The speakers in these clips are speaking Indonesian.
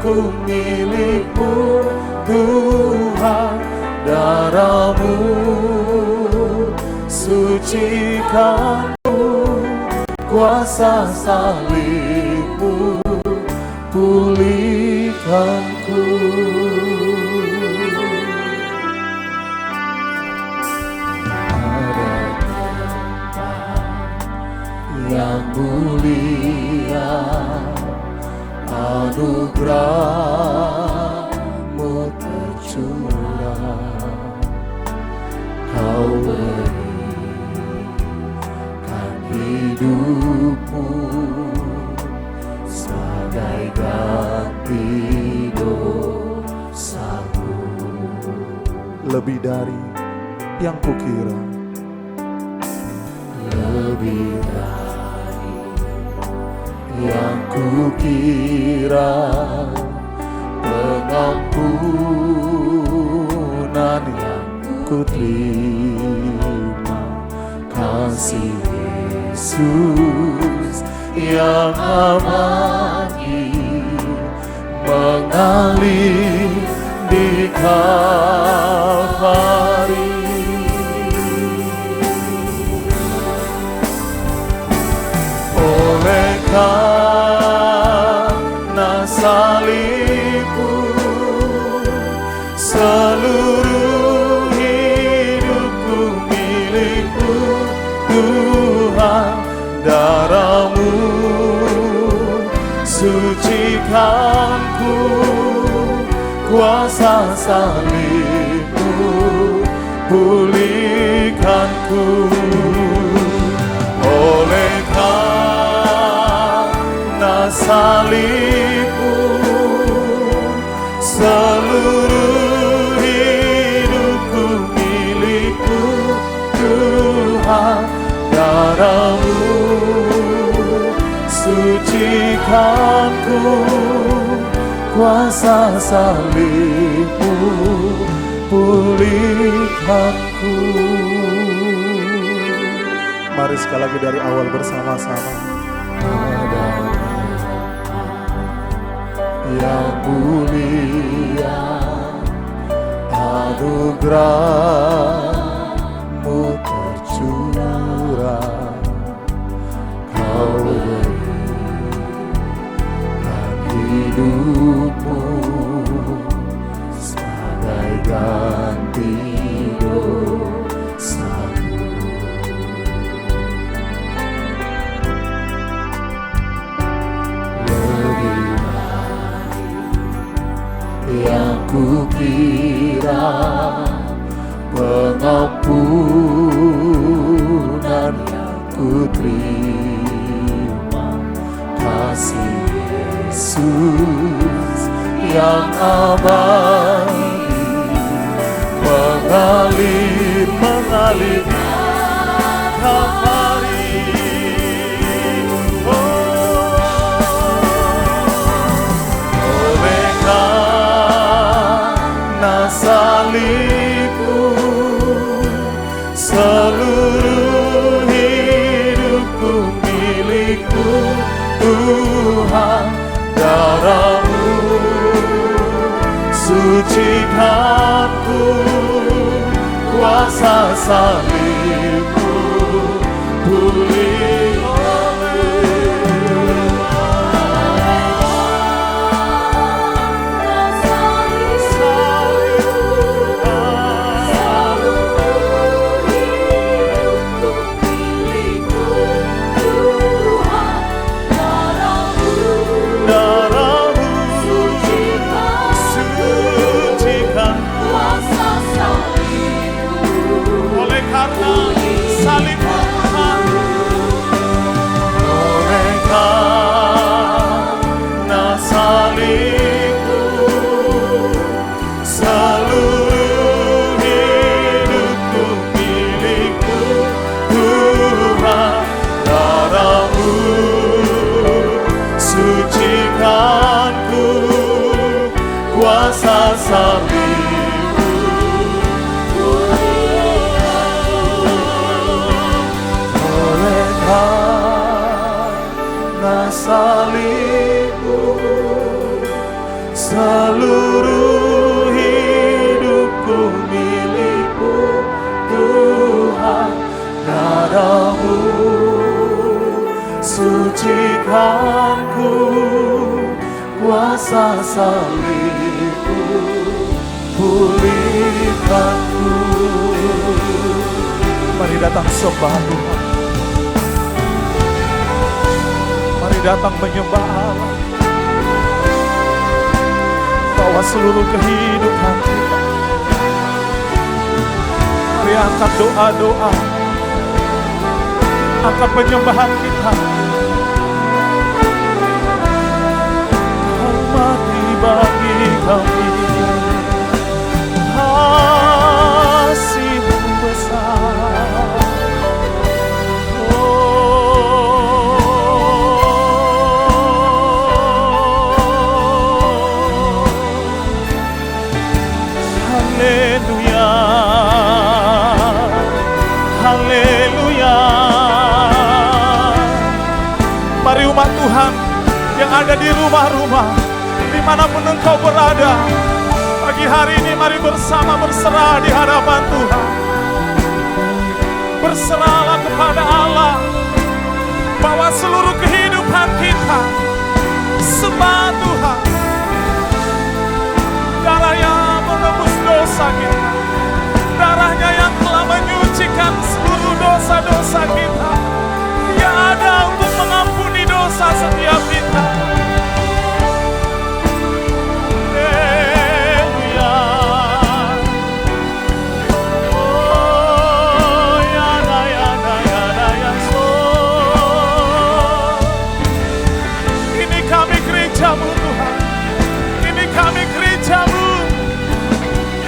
hidupku milik-Mu, Tuhan. Darah-Mu sucikanku, kuasa salib-Mu pulihkanku. Ada tempat yang mulia, anugerah-Mu tercurah. Kau berikan hidup-Mu sebagai ganti dosaku. Lebih dari yang kukira, lebih dari yang kukira, pengampunan yang kuterima, kasih Yesus yang abadi mengalir di Kalvari. Oleh karena salib-Mu, seluruh hidupku milik-Mu, Tuhan. Darah-Mu sucikanku, kuasa salib-Mu pulihkanku. Oleh karena salib-Mu, seluruh hidupku milik-Mu, Tuhan. Darah-Mu sucikanku, kuasa salib-Mu pulihkanku. Mari sekali lagi dari awal bersama-sama. Ada yang mulia, anugerah-Mu tercurah. Kau berikan hidup-Mu sebagai ganti dosaku. Lebih dari yang kukira, pengampunan yang kuterima, kasih Yesus yang abadi mengalir Kalvari. Oleh karena salib-Mu, seluruh hidupku milik-Mu, Tuhan. Darah-Mu sucikanku, kuasa salib-Mu kuasa salib-Mu. Oleh karena salib-Mu, Seluruh hidupku milik-Mu Tuhan, darah-Mu sucikanku, kuasa salib-Mu pulihkanku. Mari datang sembah Tuhan, mari datang menyembah Allah. Bawa seluruh kehidupan kita. Mari angkat doa-doa, angkat penyembahan kita. Kau mati bagi kami, kasih-Mu besar. Haleluya, haleluya. Mari umat Tuhan yang ada di rumah-rumah, dimanapun engkau berada, pagi hari ini mari bersama berserah di hadapan Tuhan. Berserahlah kepada Allah, bawa seluruh kehidupan kita, sembah Tuhan. Darah yang menebus dosa kita, darahnya yang telah menyucikan seluruh dosa-dosa kita, yang ada untuk mengampuni dosa setiap kita. Haleluya. Oh ya na ya na ya na ya so. Ini kami gereja-Mu Tuhan, ini kami gereja-Mu,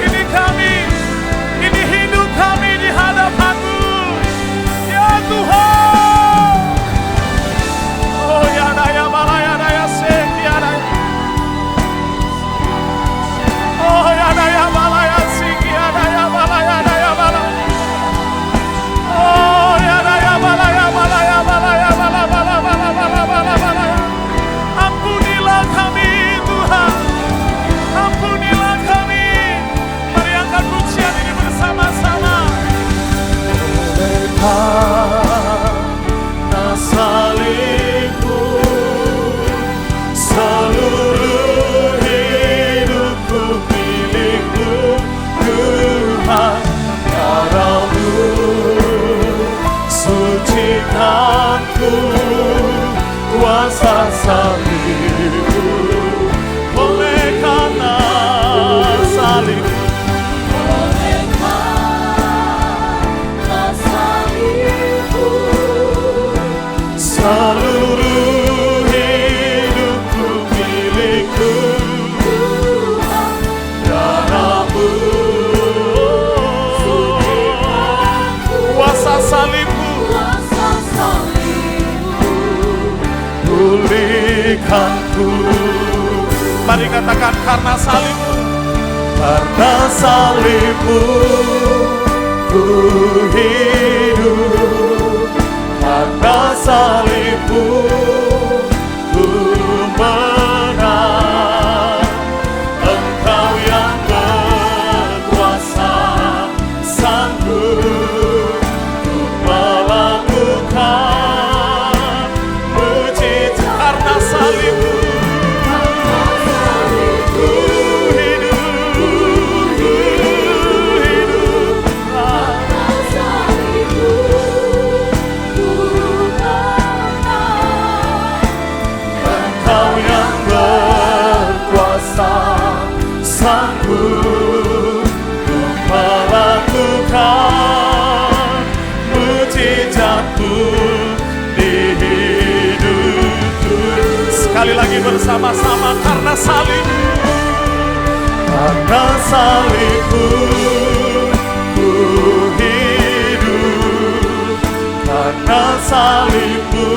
ini kami, ini hidup kami di hadapan-Mu ya Tuhan. Oh ya naya malaya naya sekiara, oh ya naya malaya sekiara ya malaya naya malaya, oh ya naya malaya malaya malaya malaya malaya malaya malaya. Ampunilah kami Tuhan, ampunilah kami. Mari angkat pujian ini bersama-sama. Karena salib-Mu, seluruh hidupku milik-Mu Tuhan, darah-Mu sucikanku, kuasa salib-Mu. Oleh karena salib-Mu, seluruh hidupku milik-Mu Tuhan, darah-Mu kuasa salib-Mu pulihkanku. Mari katakan, karena salib-Mu, karena salib-Mu ku hidup, karena salib-Mu ku menang. Engkau yang berkuasa, sanggup untuk melakukan mujizat. Karena salib-Mu ku hidup, ku hidup. Karena salib-Mu ku menang. Engkau yang berkuasa, sanggup untuk melakukan mujizat-Mu di hidupku. Sekali lagi bersama-sama, karena salib-Mu, karena salib-Mu ku hidup, karena salib-Mu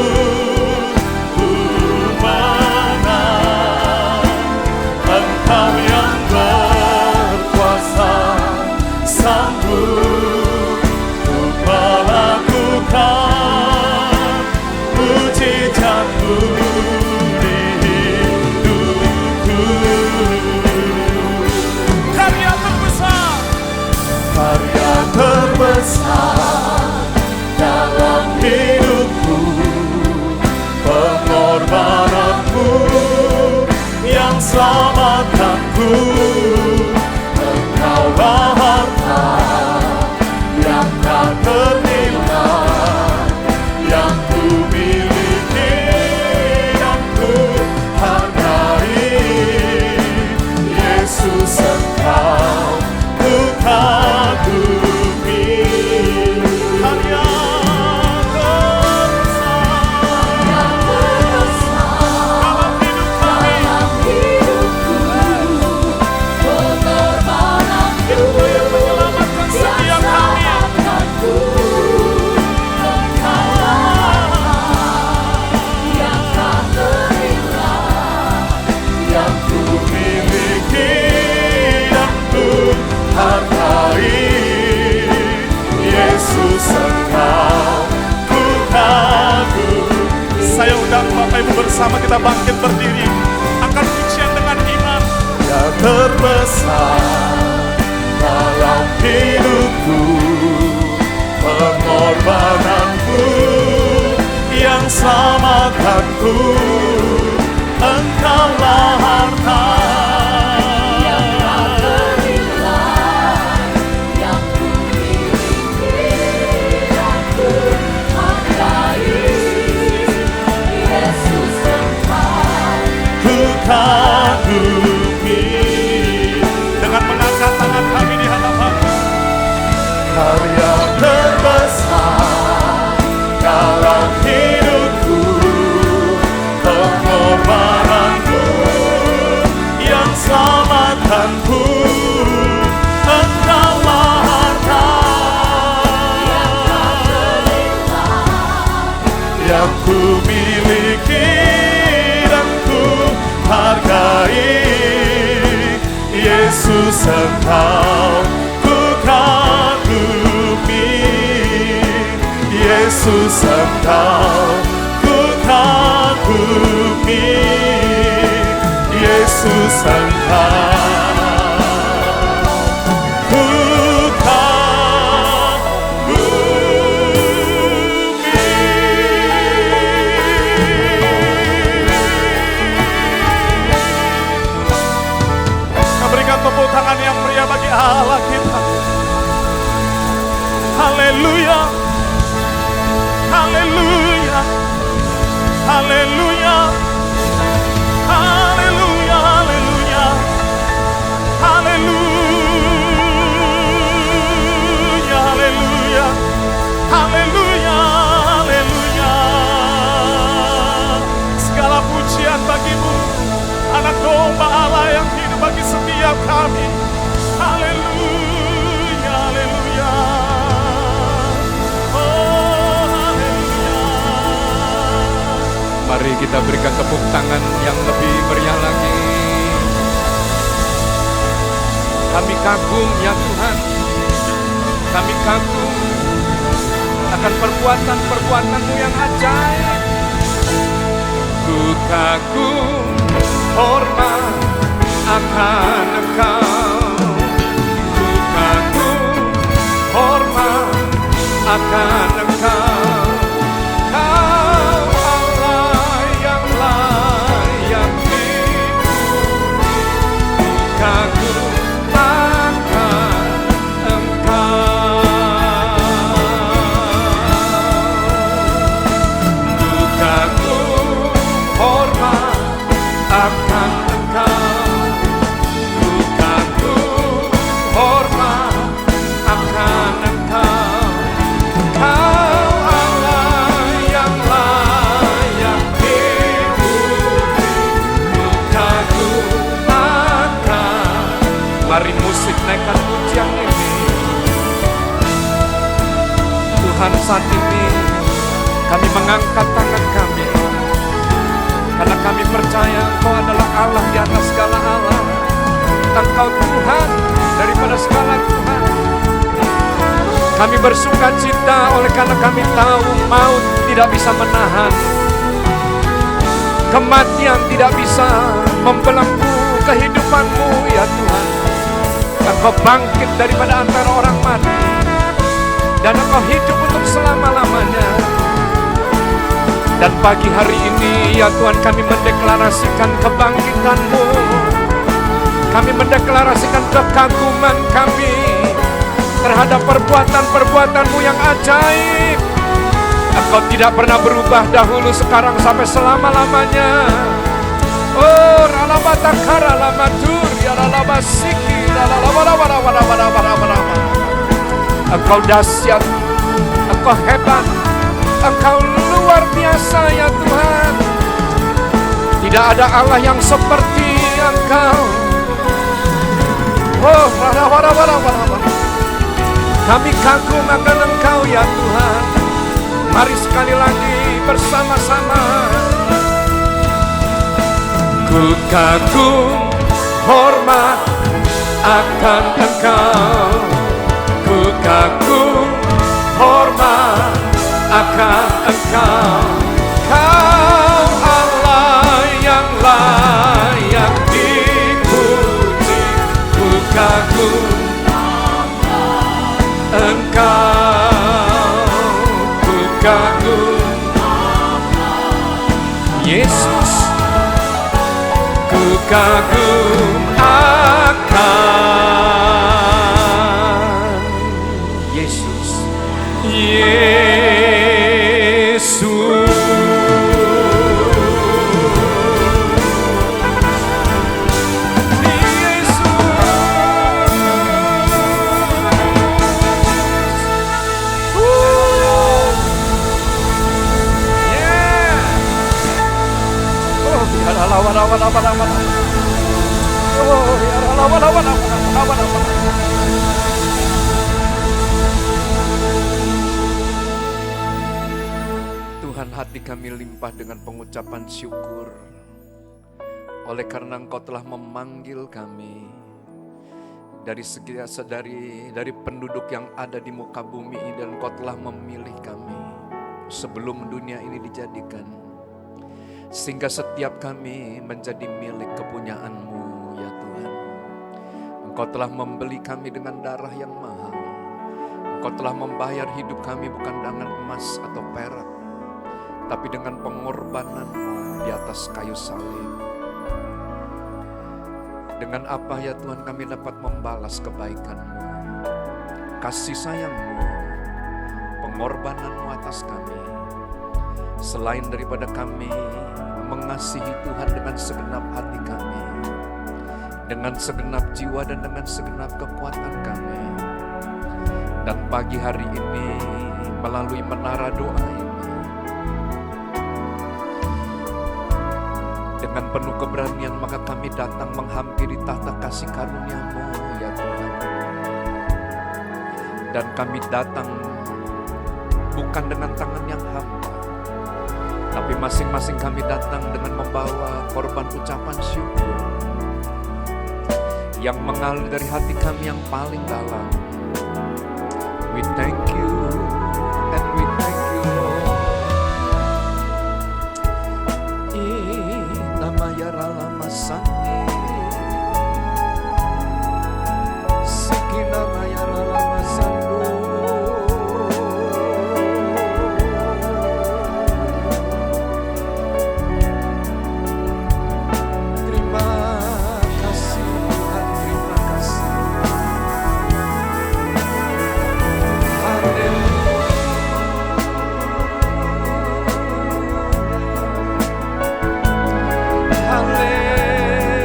ku menang. Engkau yang berkuasa, sanggup untuk melakukan mujizat-Mu di hidupku. terbesar dalam hidupku, pengorbananmu yang selamatkanku. Engkaulah harta yang tak ternilai, yang ku miliki dan ku hargai. Yesus, Engkau ku kagumi. Karya saya undang Bapak Ibu bersama kita bangkit berdiri, angkat pujian dengan iman. Ya terbesar dalam hidupku, pengorbananku yang selamatkanku. Engkaulah harta yang tak ternilai, yang ku miliki dan ku hargai. Yesus, Engkau ku kagumi. Dengan mengangkat tangan kami di hadapan-Mu, karya terbesar dalam hidupku, pengorbananmu yang selamatkanku. Engkaulah harta yang tak ternilai, yang ku miliki dan ku hargai. Yesus, Engkau ku kagumi. Yesus, Engkau ku kagumi. Yesus, Engkau ku berikan tepuk tangan yang meriah bagi Allah kita. Haleluya, haleluya, haleluya, haleluya, haleluya, haleluya, haleluya, haleluya, haleluya. Segala pujian bagimu, Anak domba Allah yang hidup bagi setiap kami. Haleluya, haleluya. Oh, haleluya. Mari kita berikan tepuk tangan yang lebih meriah lagi. Kami kagum ya Tuhan, kami kagum akan perbuatan-perbuatan-Mu yang ajaib. Ku kagum hormat akan Engkau, ku kagum hormat akan Engkau. Kau Allah yang layak dipuji, ku kagum akan Engkau, ku kagum hormat akan Engkau, ku kagum hormat akan Engkau. Kau Allah yang layak dipuji, ku kagum akan. Mari musik naikkan pujian ini. Tuhan, saat ini kami mengangkat tangan kami, karena kami percaya Engkau adalah Allah di atas segala Allah. Engkau Tuhan daripada segala Tuhan. Kami bersuka cita oleh karena kami tahu maut tidak bisa menahan, kematian tidak bisa membelenggu kehidupan-Mu ya Tuhan. Engkau bangkit daripada antara orang mati, dan Engkau hidup untuk selama-lamanya. Dan pagi hari ini ya Tuhan, kami mendeklarasikan kebangkitan-Mu. Kami mendeklarasikan kekaguman kami terhadap perbuatan-perbuatan-Mu yang ajaib. Engkau tidak pernah berubah dahulu, sekarang, sampai selama-lamanya. Oh, ralabatakara lamatur, ya ralabasiki, ralabarabarabarabarabarabarabara. Engkau dahsyat, Engkau hebat, Engkau luar biasa ya Tuhan. Tidak ada Allah yang seperti Engkau. Oh, ralabarabarabarabarabara. Kami kagum akan Engkau ya Tuhan. Mari sekali lagi bersama-sama. Ku kagum hormat akan Engkau. Ku kagum hormat akan Engkau. Kau Allah yang layak dipuji. Ku kagum Engkau. Kagum Yesus, ku kagum akan Yesus, Yesus. Tuhan, hati kami limpah dengan pengucapan syukur oleh karena Engkau telah memanggil kami dari penduduk yang ada di muka bumi ini, dan Engkau telah memilih kami sebelum dunia ini dijadikan, sehingga setiap kami menjadi milik kepunyaan-Mu ya Tuhan. Engkau telah membeli kami dengan darah yang mahal. Engkau telah membayar hidup kami bukan dengan emas atau perak, tapi dengan pengorbanan-Mu di atas kayu salib. Dengan apa ya Tuhan kami dapat membalas kebaikan-Mu, kasih sayang-Mu, pengorbanan-Mu atas kami. Selain daripada kami mengasihi Tuhan dengan segenap hati kami, dengan segenap jiwa dan dengan segenap kekuatan kami. Dan pagi hari ini melalui menara doa ini, dengan penuh keberanian maka kami datang menghampiri tahta kasih karunia-Mu ya Tuhan. Dan kami datang bukan dengan tangan yang hampa, tapi masing-masing kami datang dengan membawa korban ucapan syukur yang mengalir dari hati kami yang paling dalam. We thank you and we thank you Lord. Namaya ralama sani, siki namaya ralama sando. Hallelujah.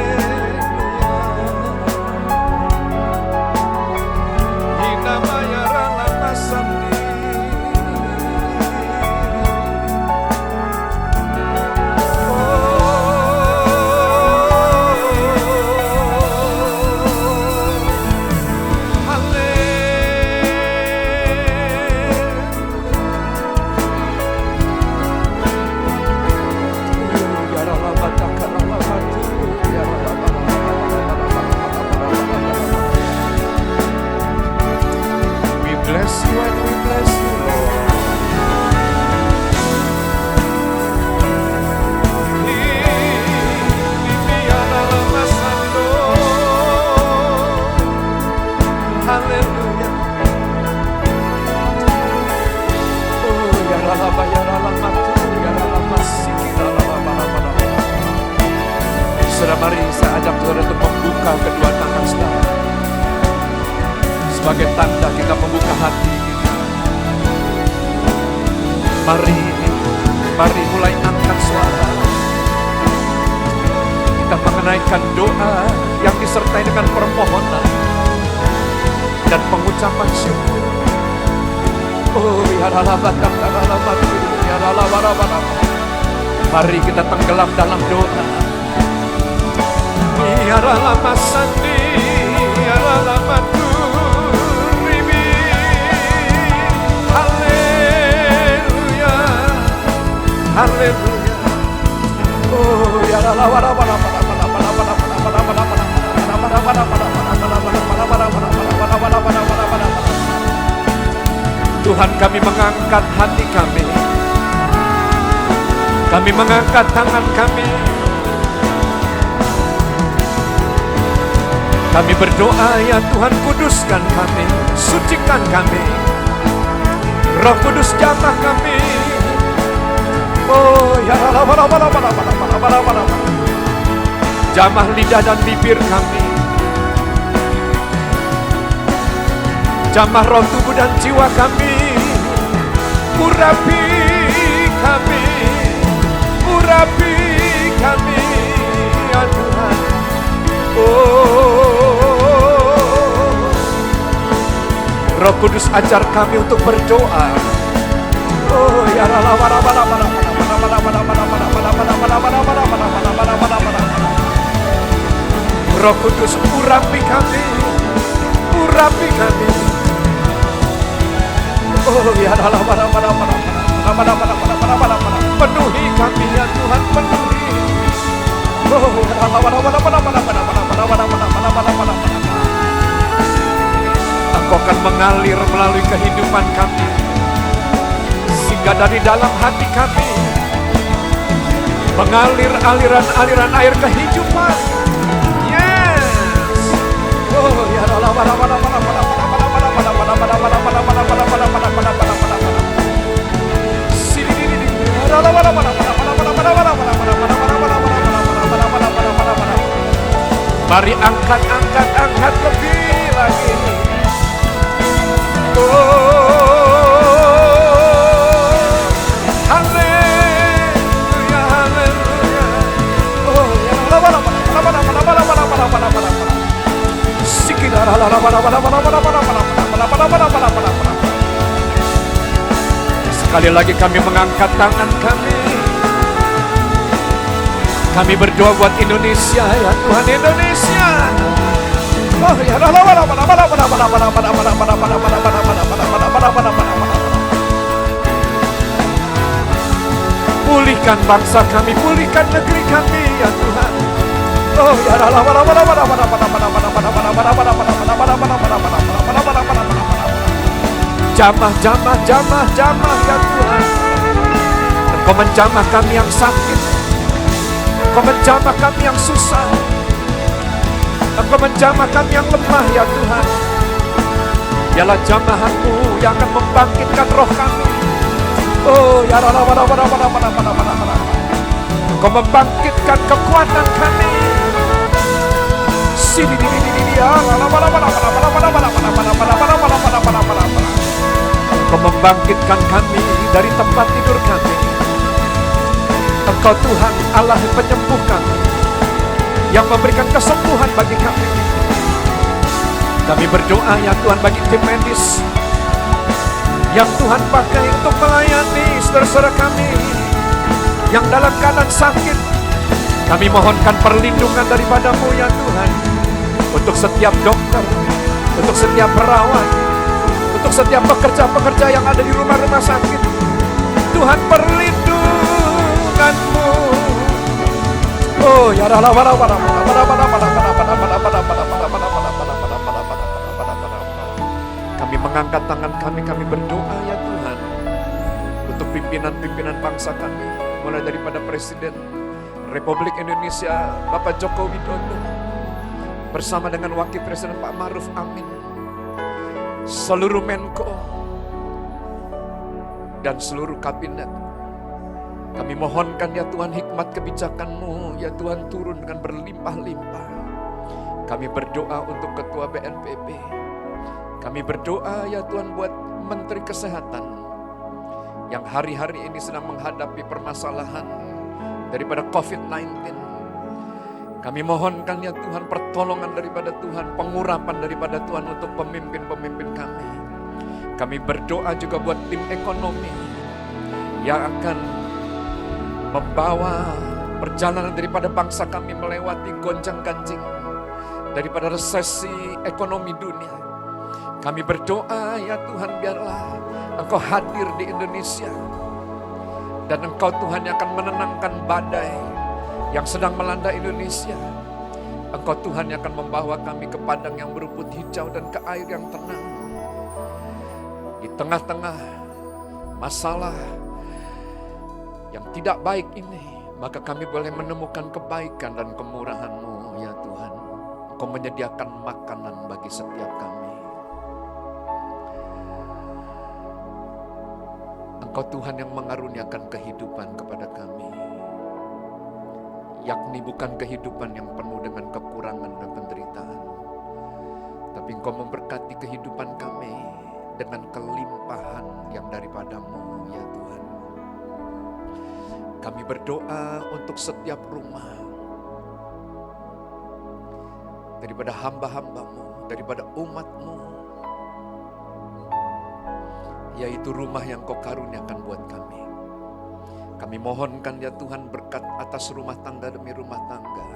Saudara, mari saya ajak saudara untuk membuka kedua tangan saudara. Sebagai tanda kita membuka hati kita. Mari mulai angkat suara. Kita mengenaikan doa yang disertai dengan permohonan dan pengucapan syukur. Oh, ya Allah, mari kita tenggelam dalam doa. Ya Allah, masandi, ya Allah, maturibi. Haleluya, haleluya. Oh, ya Allah, Tuhan, kami mengangkat hati kami. Kami mengangkat tangan kami. Kami berdoa, ya Tuhan, kuduskan kami, sucikan kami. Roh Kudus jamah kami. Oh, ya Allah, jamah lidah dan bibir kami. Jamah roh, tubuh dan jiwa kami. Urapi kami, urapi kami, ya Tuhan. Oh, Roh Kudus ajar kami untuk berdoa. Oh, ya Allah, Roh Kudus urapi kami, urapi kami. Oh, ya Allah, penuhi kami, ya Tuhan, penuhi. Oh, ya Allah, Engkau akan mengalir melalui kehidupan kami, sehingga dari dalam hati kami mengalir aliran-aliran air kehidupan. Yes. Oh, ya Allah, mari angkat lebih lagi. Oh, haleluya, haleluya. Oh, ya Allah, sekali lagi kami mengangkat tangan kami. Kami berdoa buat Indonesia, ya Tuhan, Indonesia. Oh, ya Allah, pulihkan bangsa kami, pulihkan negeri kami, ya Tuhan. Oh, ya Allah, jamah, ya Tuhan. Engkau menjamah kami yang sakit. Engkau menjamah kami yang susah. Engkau menjamah kami yang lemah, ya Tuhan. Biarlah jamahan-Mu yang akan membangkitkan roh kami. Oh, ya Allah, Engkau membangkitkan kekuatan kami. Engkau membangkitkan kami dari tempat tidur kami. Engkau Tuhan Allah penyembuh kami, yang memberikan kesembuhan bagi kami. Kami berdoa, ya Tuhan, bagi tim medis yang Tuhan pakai untuk melayani saudara-saudara kami yang dalam keadaan sakit. Kami mohonkan perlindungan daripada-Mu, ya Tuhan, untuk setiap dokter, untuk setiap perawat, untuk setiap pekerja-pekerja yang ada di rumah-rumah sakit. Tuhan, perlindungan-Mu. Oh, ya Allah, kami mengangkat tangan kami berdoa, ya Tuhan, untuk pimpinan-pimpinan bangsa kami, mulai daripada Presiden Republik Indonesia Bapak Joko Widodo bersama dengan Wakil Presiden Pak Ma'ruf Amin, seluruh Menko dan seluruh kabinet, Kami mohonkan ya Tuhan hikmat kebijakan-Mu ya Tuhan turun dengan berlimpah-limpah. Kami berdoa untuk Ketua BNPB. Kami berdoa ya Tuhan buat Menteri Kesehatan yang hari-hari ini sedang menghadapi permasalahan daripada COVID-19. Kami mohonkan ya Tuhan pertolongan daripada Tuhan, pengurapan daripada Tuhan untuk pemimpin-pemimpin kami. Kami berdoa juga buat tim ekonomi yang akan membawa perjalanan daripada bangsa kami melewati gonjang-ganjing daripada resesi ekonomi dunia. Kami berdoa ya Tuhan, biarlah Engkau hadir di Indonesia dan Engkau Tuhan yang akan menenangkan badai yang sedang melanda Indonesia. Engkau Tuhan yang akan membawa kami ke padang yang berumput hijau dan ke air yang tenang. Di tengah-tengah masalah yang tidak baik ini, maka kami boleh menemukan kebaikan dan kemurahan-Mu ya Tuhan. Engkau menyediakan makanan bagi setiap kami. Engkau Tuhan yang mengaruniakan kehidupan kepada kami, yakni bukan kehidupan yang penuh dengan kekurangan dan penderitaan, tapi Engkau memberkati kehidupan kami dengan kelimpahan yang daripada-Mu ya Tuhan. Kami berdoa untuk setiap rumah daripada hamba-hamba-Mu, daripada umat-Mu, yaitu rumah yang Kau karuniakan buat kami. Kami mohonkan ya Tuhan berkat atas rumah tangga demi rumah tangga.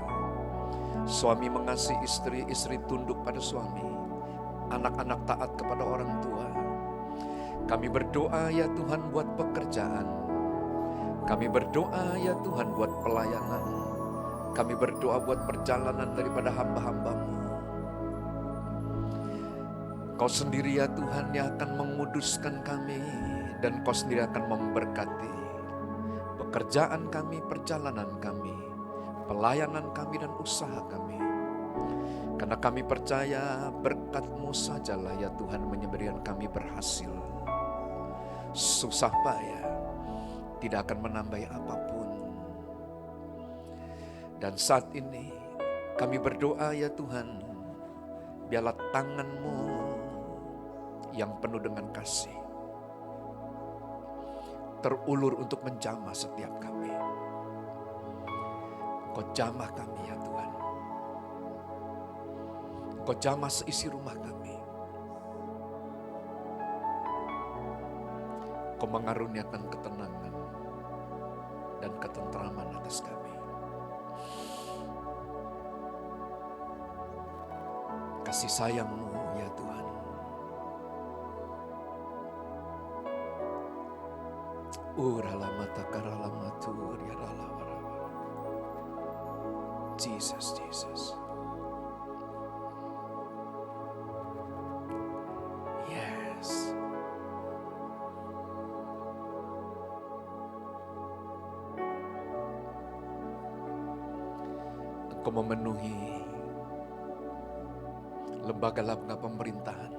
Suami mengasihi istri, istri tunduk pada suami, anak-anak taat kepada orang tua. Kami berdoa ya Tuhan buat pekerjaan. Kami berdoa ya Tuhan buat pelayanan. Kami berdoa buat perjalanan daripada hamba-hamba-Mu. Kau sendiri ya Tuhan yang akan menguduskan kami, dan Kau sendiri akan memberkati pekerjaan kami, perjalanan kami, pelayanan kami dan usaha kami. Karena kami percaya berkat-Mu sajalah ya Tuhan menyebabkan kami berhasil. Susah payah tidak akan menambahi apapun. Dan saat ini kami berdoa ya Tuhan, biarlah tangan-Mu yang penuh dengan kasih terulur untuk menjamah setiap kami. Kau jamah kami ya Tuhan. Kau jamah seisi rumah kami. Kau mengaruniakan ketenangan dan ketentraman atas kami. Kasih sayang-Mu ya Tuhan. Jesus, Jesus. Yes. Engkau memenuhi lembaga-lembaga pemerintahan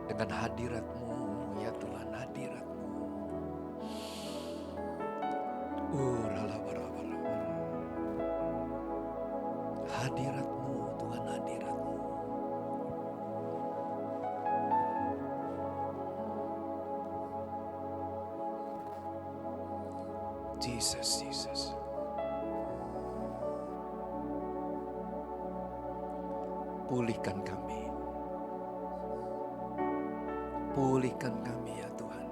dengan hadirat-Mu ya Tuhan, hadirat-Mu. Hadirat-Mu Tuhan, hadirat-Mu. Jesus, Jesus. Pulihkan kami. Pulihkan kami ya Tuhan.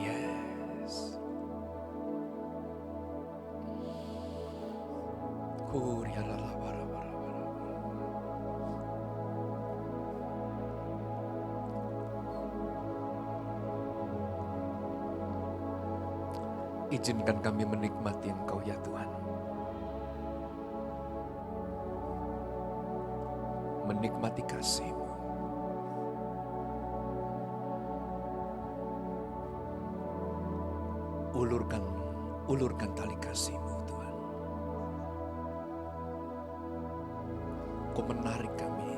Yes. Izinkan kami menikmati Engkau ya Tuhan. Menikmati kasih-Mu. Ulurkan tali kasih-Mu Tuhan. Kau menarik kami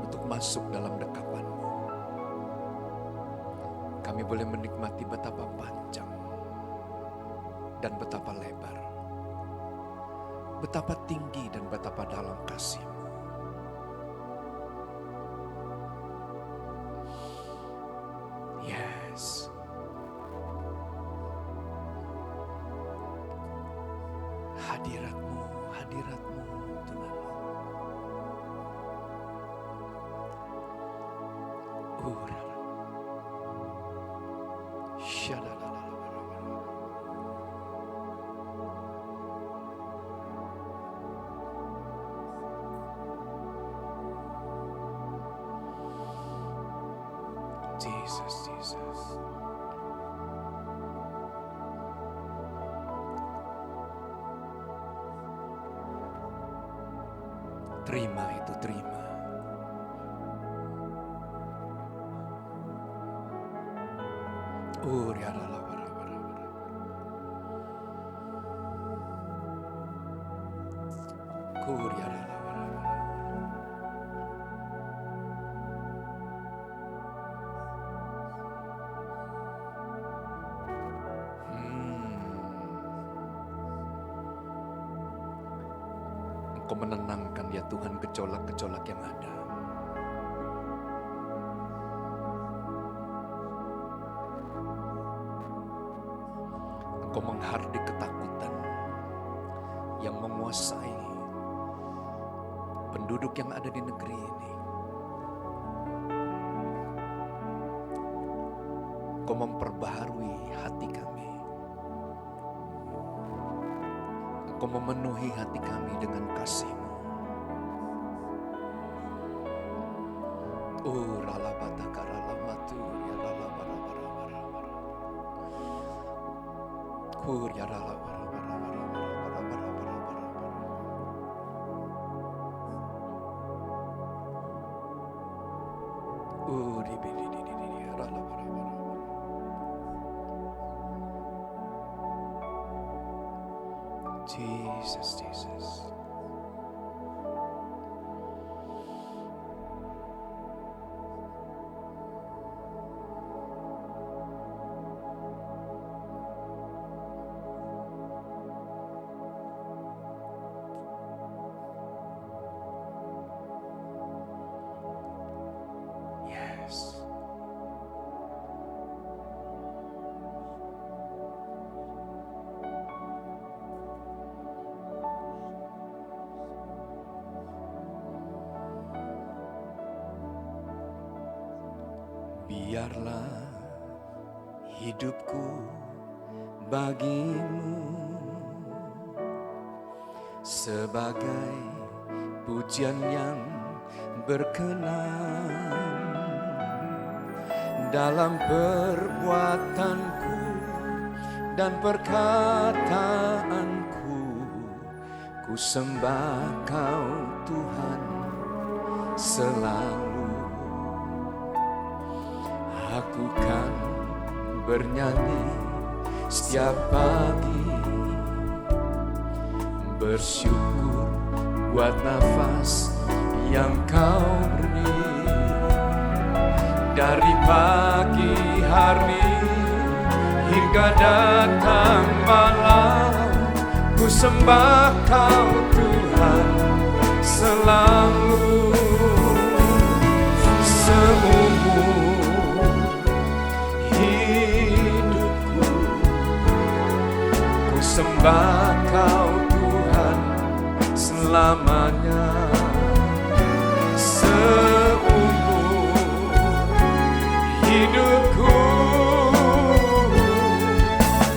untuk masuk dalam dekapan-Mu. kami boleh menikmati betapa panjang dan betapa lebar, betapa tinggi dan betapa dalam kasih-Mu. Yes. Hadirat-Mu, hadirat-Mu Tuhan. Jesus, Jesus. Terima itu, terima. Engkau menenangkan ya Tuhan gejolak-gejolak yang ada. Engkau menghardik ketakutan yang menguasai penduduk yang ada di negeri ini. Engkau memperbaharui hati kami. Engkau memenuhi hati kami dengan kasih-Mu. Jesus, Jesus. Yes. Biarlah hidupku bagi-Mu sebagai pujian yang berkenan dalam perbuatanku dan perkataanku. Ku sembah Kau Tuhan selalu. Aku kan bernyanyi setiap pagi, bersyukur buat nafas yang Kau beri. Dari pagi hari hingga datang malam, ku sembah Kau Tuhan selalu. Seumur hidupku ku sembah Kau Tuhan selamanya. Seumur hidupku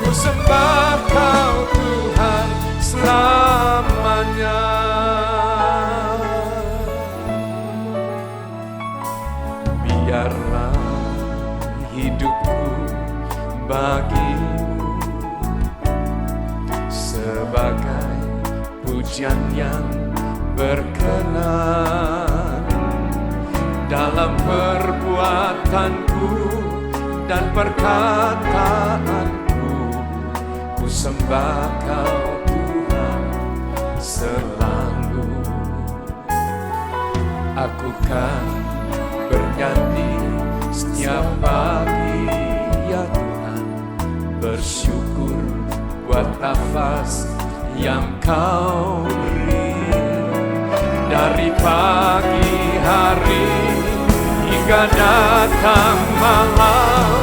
ku sembah Kau Tuhan selamanya. Biarlah hidupku bagi-Mu sebagai pujian yang berkenan dalam perbuatanku dan perkataanku. Ku sembah Kau Tuhan selalu. Aku kan bernyanyi setiap pagi, lewat nafas yang kau beri. Dari pagi hari hingga datang malam,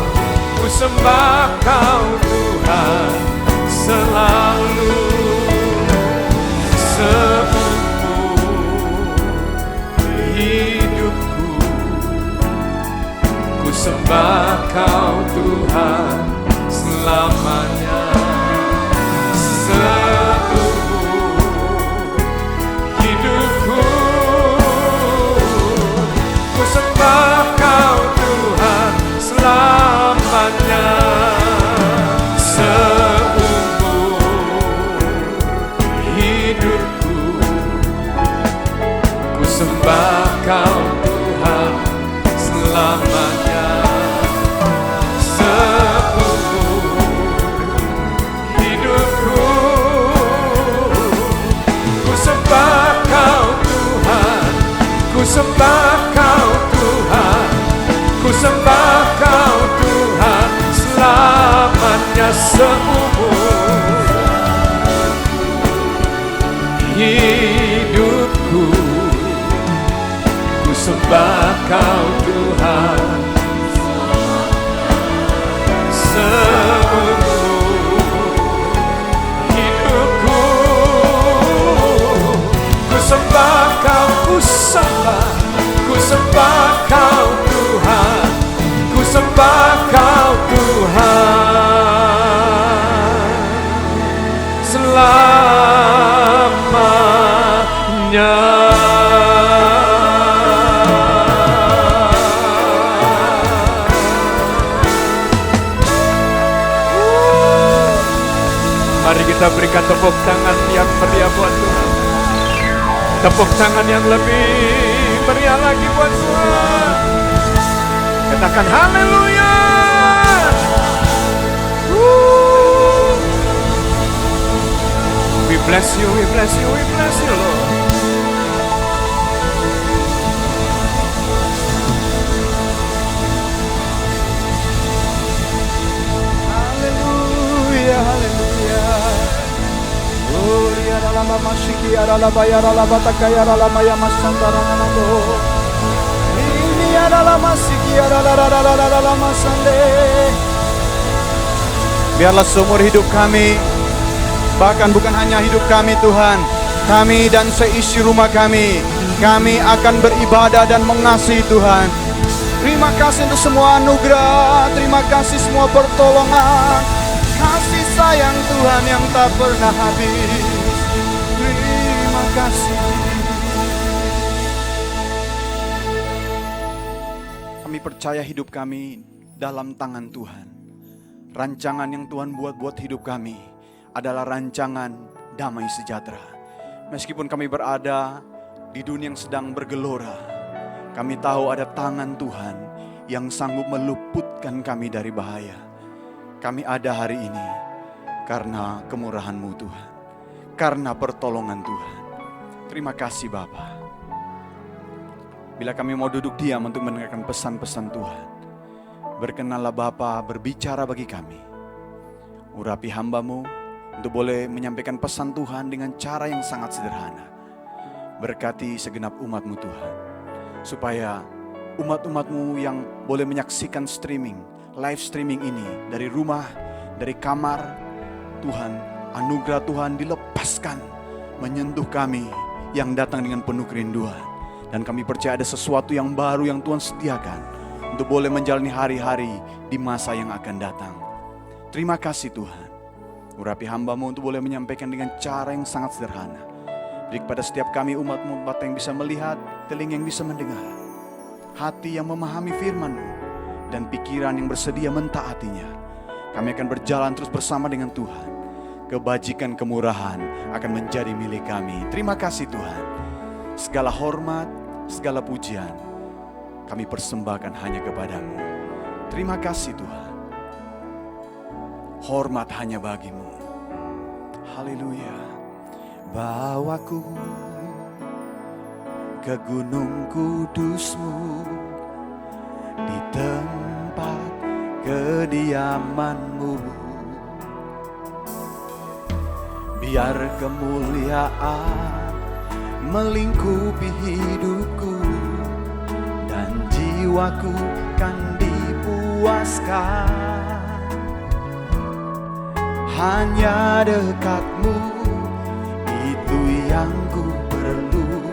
ku sembah kau Tuhan selalu. Seumur hidupku ku sembah kau Tuhan selamanya. Seumur hidupku ku sembah kau Tuhan selamanya. Sembah kau Tuhan selamanya. Seumur hidupku ku sembah kau Tuhan, ku sembah kau Tuhan, ku sembah kau Tuhan selamanya. Seumur hidupku ku sembah kau Tuhan. Seumur hidupku ku sembah kau, ku sembah kau Tuhan, ku sembah kau Tuhan selamanya. Mari kita berikan tepuk tangan yang meriah buat Tuhan. Tepuk tangan yang lebih meriah lagi buat Tuhan. Katakan haleluya. We bless you, we bless you, we bless you Lord. Haleluya, haleluya. Oh, ya dalam masiki ya dalam bayar dalam batakaya dalam maya masantara namo. Ini ya dalam masiki ya dalam masande. Biarlah seumur hidup kami, bahkan bukan hanya hidup kami Tuhan, kami dan seisi rumah kami akan beribadah dan mengasihi Tuhan. Terima kasih untuk semua anugerah, terima kasih semua pertolongan, kasih sayang Tuhan yang tak pernah habis. Terima kasih. Kami percaya hidup kami dalam tangan Tuhan. Rancangan yang Tuhan buat hidup kami adalah rancangan damai sejahtera. Meskipun kami berada di dunia yang sedang bergelora, kami tahu ada tangan Tuhan yang sanggup meluputkan kami dari bahaya. Kami ada hari ini karena kemurahan-Mu Tuhan, karena pertolongan Tuhan. Terima kasih Bapa. Bila kami mau duduk diam untuk mendengarkan pesan-pesan Tuhan, berkenanlah Bapa berbicara bagi kami. Urapi hamba-Mu untuk boleh menyampaikan pesan Tuhan dengan cara yang sangat sederhana. Berkati segenap umat-Mu Tuhan, supaya umat-umat-Mu yang boleh menyaksikan live streaming ini dari rumah, dari kamar, Tuhan, anugerah Tuhan dilepaskan menyentuh kami yang datang dengan penuh kerinduan. Dan kami percaya ada sesuatu yang baru yang Tuhan sediakan untuk boleh menjalani hari-hari di masa yang akan datang. Terima kasih Tuhan. Urapi hamba-Mu untuk boleh menyampaikan dengan cara yang sangat sederhana. Beri kepada setiap kami umat-Mu mata yang bisa melihat, telinga yang bisa mendengar, hati yang memahami firman-Mu, dan pikiran yang bersedia mentaatinya. Kami akan berjalan terus bersama dengan Tuhan. Kebajikan kemurahan akan menjadi milik kami. Terima kasih Tuhan. Segala hormat, segala pujian kami persembahkan hanya kepada-Mu. Terima kasih Tuhan. Hormat hanya bagi-Mu. Haleluya. Bawaku ke gunung kudus-Mu, di tempat kediaman-Mu. Biar kemuliaan melingkupi hidupku, dan jiwaku kan dipuaskan. Hanya dekat-Mu, itu yang ku perlu.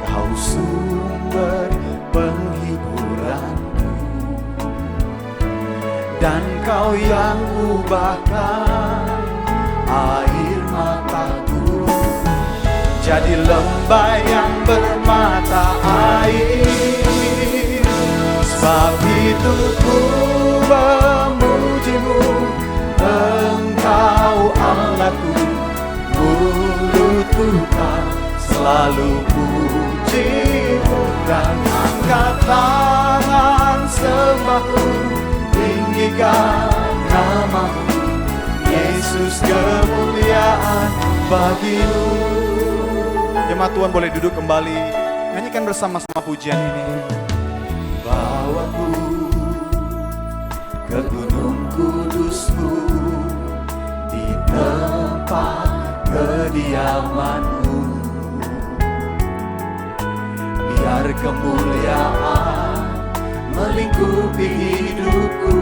Kau sumber penghiburanku, dan Kau yang ubahkan air mataku jadi lembah yang bermata air. Sebab itu ku memuji-Mu, Engkau Allahku. Mulutku kan selalu puji-Mu, dan angkat tangan sembahku, tinggikan nama-Mu. Yesus, kemuliaan bagi-Mu. Jemaat Tuhan boleh duduk kembali, nyanyikan bersama-sama pujian ini. Bawaku ke gunung kudus-Mu, di tempat kediaman-Mu. Biar kemuliaan melingkupi hidupku,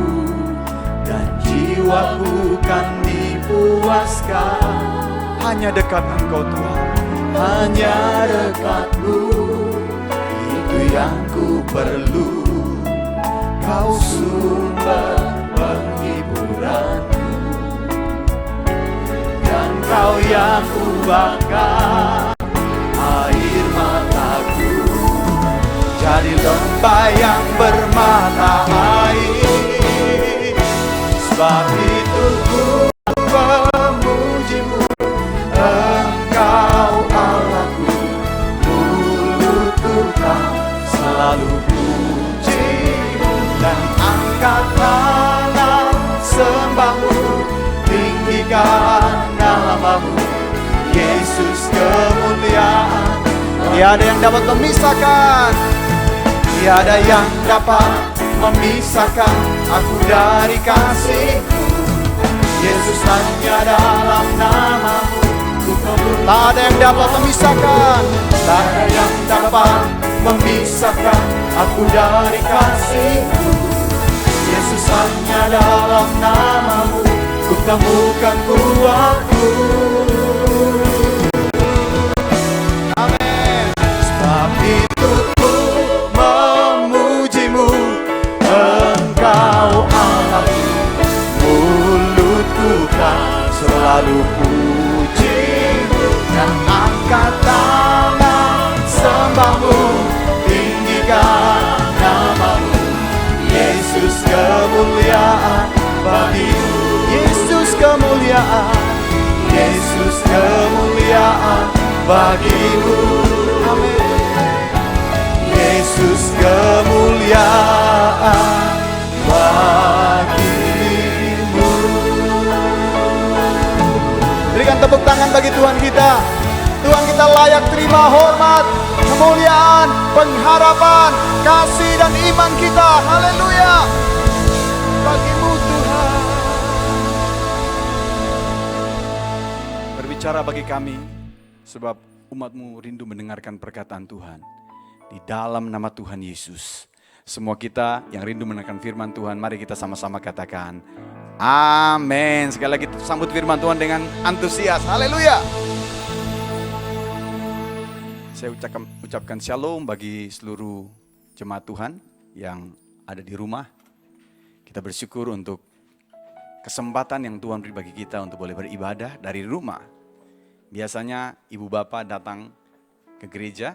dan jiwaku kan dipuaskan. Hanya dekat Engkau Tuhan, hanya dekat-Mu, itu yang ku perlu. Kau sumber penghiburanku, dan Kau yang ubahkan air mataku jadi lembah yang bermata air. Sebab itu ku memuji-Mu, Engkau Allahku. Mulutku kan selalu puji-Mu, dan angkat tangan sembah-Mu, tinggikan nama-Mu. Yesus, kemuliaan tiada yang dapat memisahkan, tiada yang dapat memisahkan aku dari kasih-Mu. Yesus, hanya dalam nama-Mu ku kembali. Tak ada yang dapat memisahkan, tak ada yang dapat memisahkan aku dari kasih-Mu. Yesus, hanya dalam nama-Mu ku temukan kuatku. Amin. Sebab itu ku memuji-Mu, Engkau Allahku. Mulutku kan selalu puji-Mu, dan angkat tangan sembah-Mu, tinggikan nama-Mu. Yesus, kemuliaan bagi-Mu. Yesus, kemuliaan. Yesus, kemuliaan bagi-Mu. Amin. Yesus, kemuliaan bagi-Mu. Berikan tepuk tangan bagi Tuhan kita. Tuhan kita layak terima hormat, kemuliaan, pengharapan, kasih dan iman kita. Haleluya. Bagi-Mu Tuhan. Berbicara bagi kami, sebab umat-Mu rindu mendengarkan perkataan Tuhan. Di dalam nama Tuhan Yesus, semua kita yang rindu mendengarkan firman Tuhan, mari kita sama-sama katakan amin. Sekali lagi sambut firman Tuhan dengan antusias. Haleluya. Saya ucapkan shalom bagi seluruh jemaat Tuhan yang ada di rumah. Kita bersyukur untuk kesempatan yang Tuhan beri bagi kita untuk boleh beribadah dari rumah. Biasanya ibu bapak datang ke gereja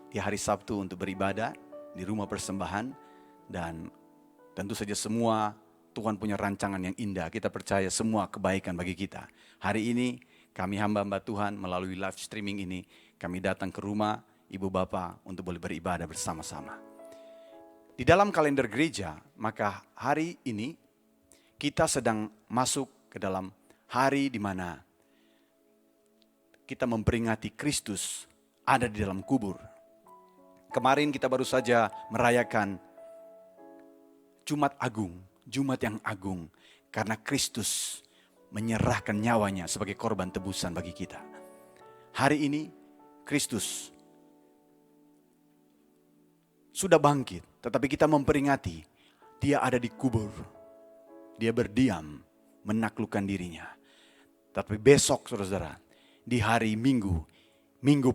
di hari Sabtu untuk beribadah di rumah persembahan, dan tentu saja semua Tuhan punya rancangan yang indah. Kita percaya semua kebaikan bagi kita. Hari ini kami hamba-hamba Tuhan melalui live streaming ini, kami datang ke rumah ibu bapak untuk boleh beribadah bersama-sama. Di dalam kalender gereja, maka hari ini kita sedang masuk ke dalam hari di mana kita memperingati Kristus ada di dalam kubur. Kemarin kita baru saja merayakan Jumat Agung, Jumat yang agung, karena Kristus menyerahkan nyawanya sebagai korban tebusan bagi kita. Hari ini Kristus sudah bangkit, tetapi kita memperingati dia ada di kubur. Dia berdiam, menaklukkan dirinya. Tapi besok saudara-saudara, di hari Minggu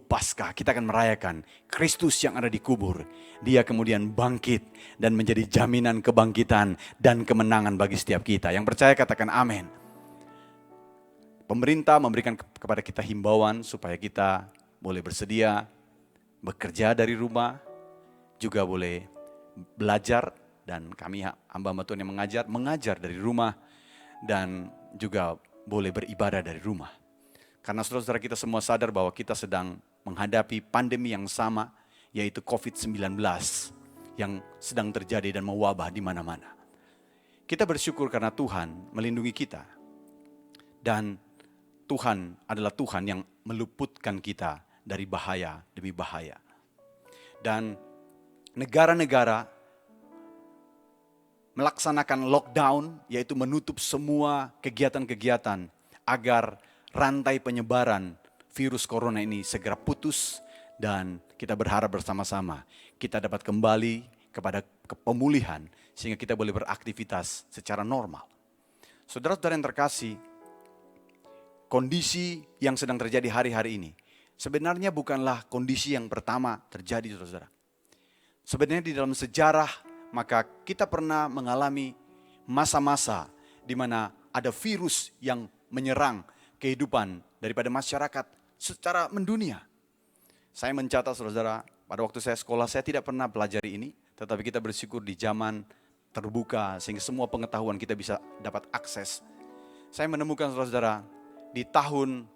Paskah, kita akan merayakan Kristus yang ada di kubur. Dia kemudian bangkit dan menjadi jaminan kebangkitan dan kemenangan bagi setiap kita. Yang percaya katakan amin. Pemerintah memberikan kepada kita himbauan supaya kita boleh bersedia bekerja dari rumah, juga boleh belajar, dan kami hamba Tuhan yang mengajar dari rumah, dan juga boleh beribadah dari rumah. Karena saudara-saudara kita semua sadar bahwa kita sedang menghadapi pandemi yang sama, yaitu COVID-19 yang sedang terjadi dan mewabah di mana-mana. Kita bersyukur karena Tuhan melindungi kita. Dan Tuhan adalah Tuhan yang meluputkan kita dari bahaya demi bahaya. Dan negara-negara melaksanakan lockdown, yaitu menutup semua kegiatan-kegiatan agar rantai penyebaran virus corona ini segera putus, dan kita berharap bersama-sama kita dapat kembali kepada pemulihan sehingga kita boleh beraktivitas secara normal. Saudara-saudara yang terkasih, kondisi yang sedang terjadi hari-hari ini sebenarnya bukanlah kondisi yang pertama terjadi, saudara. Sebenarnya di dalam sejarah maka kita pernah mengalami masa-masa di mana ada virus yang menyerang kehidupan daripada masyarakat secara mendunia. Saya mencatat saudara, pada waktu saya sekolah saya tidak pernah pelajari ini, tetapi kita bersyukur di zaman terbuka sehingga semua pengetahuan kita bisa dapat akses. Saya menemukan saudara, di tahun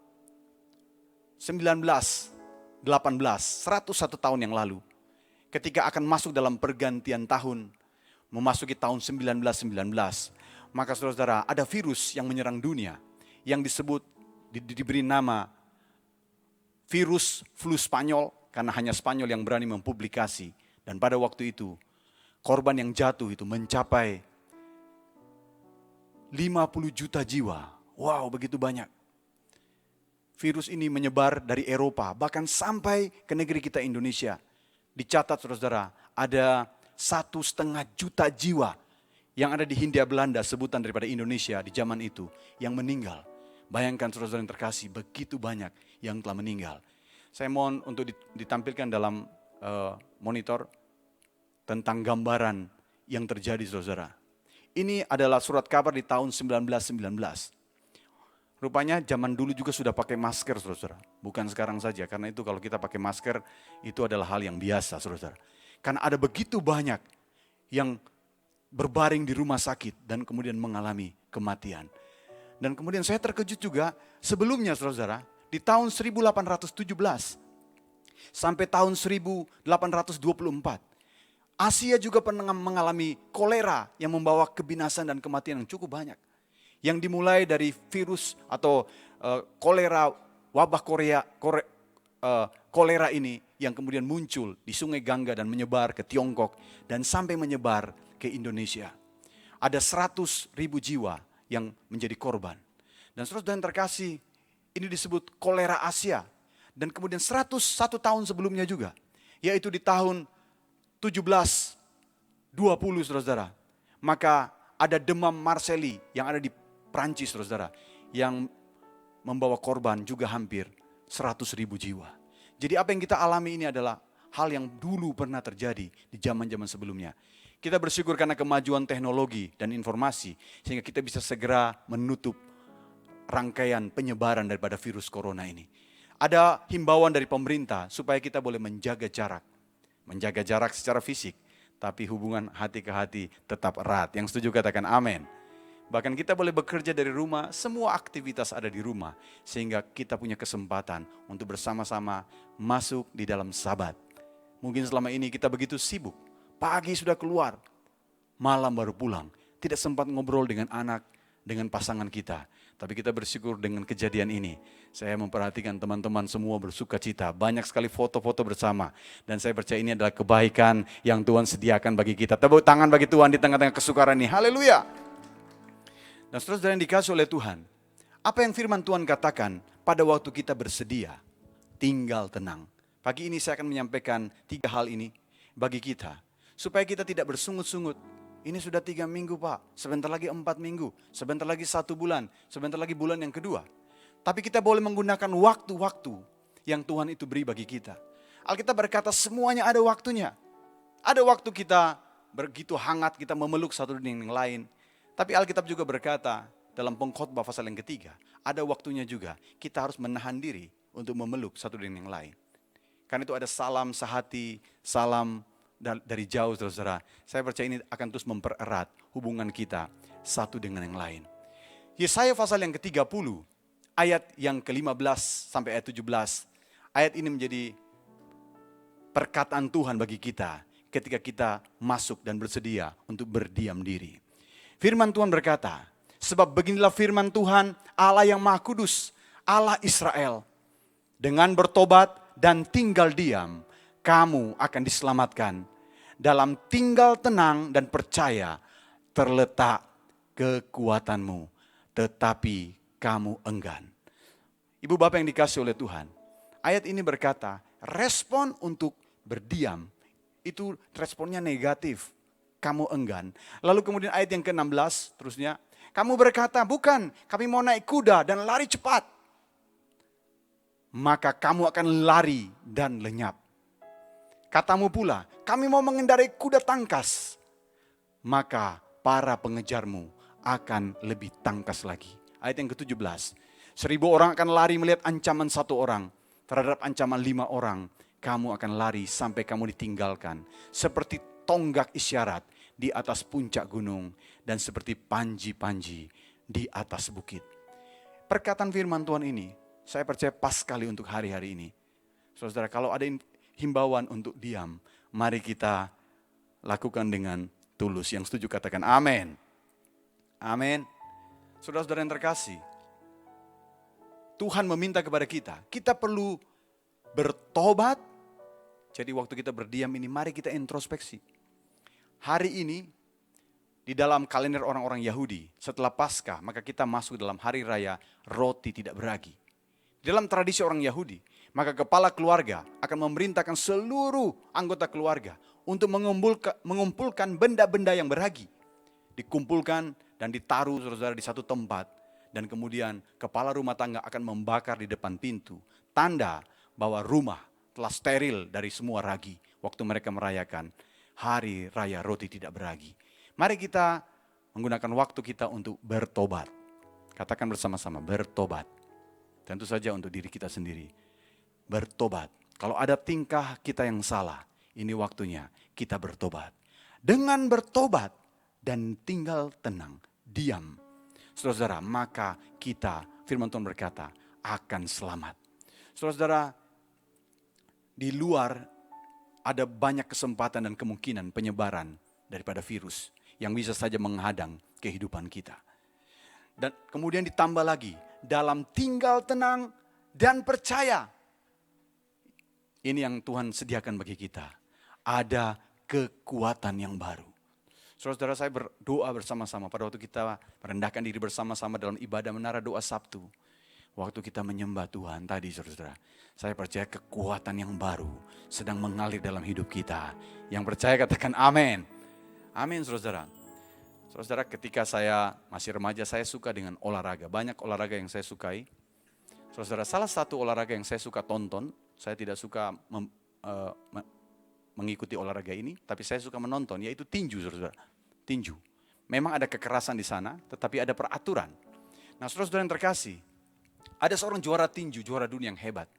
1918, 101 tahun yang lalu, ketika akan masuk dalam pergantian tahun, memasuki tahun 1919, maka saudara, ada virus yang menyerang dunia yang disebut diberi nama virus flu Spanyol, karena hanya Spanyol yang berani mempublikasi. Dan pada waktu itu korban yang jatuh itu mencapai 50 juta jiwa. Wow, begitu banyak. Virus ini menyebar dari Eropa bahkan sampai ke negeri kita Indonesia. Dicatat saudara, ada 1,5 juta jiwa yang ada di Hindia Belanda, sebutan daripada Indonesia di zaman itu, yang meninggal. Bayangkan saudara-saudara yang terkasih, begitu banyak yang telah meninggal. Saya mohon untuk ditampilkan dalam monitor tentang gambaran yang terjadi saudara. Ini adalah surat kabar di tahun 1919. Rupanya zaman dulu juga sudah pakai masker saudara. Bukan sekarang saja, karena itu kalau kita pakai masker itu adalah hal yang biasa saudara. Karena ada begitu banyak yang berbaring di rumah sakit dan kemudian mengalami kematian. Dan kemudian saya terkejut juga, sebelumnya saudara, di tahun 1817 sampai tahun 1824, Asia juga pernah mengalami kolera yang membawa kebinasan dan kematian yang cukup banyak. Yang dimulai dari virus atau kolera, wabah kolera ini yang kemudian muncul di Sungai Gangga dan menyebar ke Tiongkok dan sampai menyebar ke Indonesia. Ada 100.000 jiwa yang menjadi korban. Dan saudara yang terkasih, ini disebut kolera Asia. Dan kemudian 101 tahun sebelumnya juga, yaitu di tahun 1720 saudara. Maka ada demam Marseille yang ada di Prancis saudara, yang membawa korban juga hampir 100.000 jiwa. Jadi apa yang kita alami ini adalah hal yang dulu pernah terjadi di zaman-zaman sebelumnya. Kita bersyukur karena kemajuan teknologi dan informasi sehingga kita bisa segera menutup rangkaian penyebaran daripada virus corona ini. Ada himbauan dari pemerintah supaya kita boleh menjaga jarak. Menjaga jarak secara fisik, tapi hubungan hati ke hati tetap erat. Yang setuju katakan amin. Bahkan kita boleh bekerja dari rumah, semua aktivitas ada di rumah. Sehingga kita punya kesempatan untuk bersama-sama masuk di dalam Sabat. Mungkin selama ini kita begitu sibuk. Pagi sudah keluar, malam baru pulang. Tidak sempat ngobrol dengan anak, dengan pasangan kita. Tapi kita bersyukur dengan kejadian ini. Saya memperhatikan teman-teman semua bersuka cita. Banyak sekali foto-foto bersama. Dan saya percaya ini adalah kebaikan yang Tuhan sediakan bagi kita. Tepuk tangan bagi Tuhan di tengah-tengah kesukaran ini. Haleluya. Dan saudara yang dikasih oleh Tuhan. Apa yang firman Tuhan katakan pada waktu kita bersedia, tinggal tenang. Pagi ini saya akan menyampaikan 3 hal ini bagi kita. Supaya kita tidak bersungut-sungut. Ini sudah 3 minggu Pak, sebentar lagi 4 minggu, sebentar lagi 1 bulan, sebentar lagi bulan yang kedua. Tapi kita boleh menggunakan waktu-waktu yang Tuhan itu beri bagi kita. Alkitab berkata semuanya ada waktunya. Ada waktu kita begitu hangat kita memeluk satu dengan yang lain. Tapi Alkitab juga berkata dalam Pengkhotbah pasal yang ketiga, ada waktunya juga kita harus menahan diri untuk memeluk satu dengan yang lain. Karena itu ada salam sehati, salam dari jauh saudara. Saya percaya ini akan terus mempererat hubungan kita satu dengan yang lain. Yesaya pasal yang ke-30, ayat yang ke-15 sampai ayat 17. Ayat ini menjadi perkataan Tuhan bagi kita ketika kita masuk dan bersedia untuk berdiam diri. Firman Tuhan berkata, sebab beginilah firman Tuhan Allah yang Maha Kudus, Allah Israel. Dengan bertobat dan tinggal diam, kamu akan diselamatkan. Dalam tinggal tenang dan percaya terletak kekuatanmu, tetapi kamu enggan. Ibu bapak yang dikasih oleh Tuhan, ayat ini berkata, respon untuk berdiam, itu responnya negatif. Kamu enggan. Lalu kemudian ayat yang ke-16 terusnya. Kamu berkata, bukan, kami mau naik kuda dan lari cepat. Maka kamu akan lari dan lenyap. Katamu pula, kami mau mengendarai kuda tangkas. Maka para pengejarmu akan lebih tangkas lagi. Ayat yang ke-17. 1000 orang akan lari melihat ancaman 1 orang. Terhadap ancaman 5 orang. Kamu akan lari sampai kamu ditinggalkan. Seperti tonggak isyarat di atas puncak gunung. Dan seperti panji-panji di atas bukit. Perkataan firman Tuhan ini, saya percaya pas sekali untuk hari-hari ini. Saudara, kalau ada himbauan untuk diam, mari kita lakukan dengan tulus. Yang setuju katakan amin. Amin. Saudara-saudara yang terkasih, Tuhan meminta kepada kita perlu bertobat. Jadi waktu kita berdiam ini, mari kita introspeksi. Hari ini, di dalam kalender orang-orang Yahudi, setelah Paskah, maka kita masuk dalam hari raya roti tidak beragi. Dalam tradisi orang Yahudi, maka kepala keluarga akan memerintahkan seluruh anggota keluarga untuk mengumpulkan benda-benda yang beragi. Dikumpulkan dan ditaruh saudara di satu tempat. Dan kemudian kepala rumah tangga akan membakar di depan pintu. Tanda bahwa rumah telah steril dari semua ragi. Waktu mereka merayakan hari raya roti tidak beragi. Mari kita menggunakan waktu kita untuk bertobat. Katakan bersama-sama, bertobat. Tentu saja untuk diri kita sendiri. Bertobat. Kalau ada tingkah kita yang salah, ini waktunya kita bertobat. Dengan bertobat dan tinggal tenang, diam. Saudara-saudara, maka kita, firman Tuhan berkata, akan selamat. Saudara-saudara, di luar ada banyak kesempatan dan kemungkinan penyebaran daripada virus yang bisa saja menghadang kehidupan kita. Dan kemudian ditambah lagi, dalam tinggal tenang dan percaya. Ini yang Tuhan sediakan bagi kita. Ada kekuatan yang baru. Saudara-saudara, saya berdoa bersama-sama pada waktu kita merendahkan diri bersama-sama dalam ibadah menara doa Sabtu. Waktu kita menyembah Tuhan tadi saudara-saudara, saya percaya kekuatan yang baru sedang mengalir dalam hidup kita. Yang percaya katakan amin. Amin saudara-saudara. Saudara, ketika saya masih remaja, saya suka dengan olahraga. Banyak olahraga yang saya sukai. Saudara, salah satu olahraga yang saya suka tonton, saya tidak suka mengikuti olahraga ini, tapi saya suka menonton, yaitu tinju saudara. Tinju. Memang ada kekerasan di sana, tetapi ada peraturan. Nah saudara-saudara yang terkasih, ada seorang juara tinju, juara dunia yang hebat.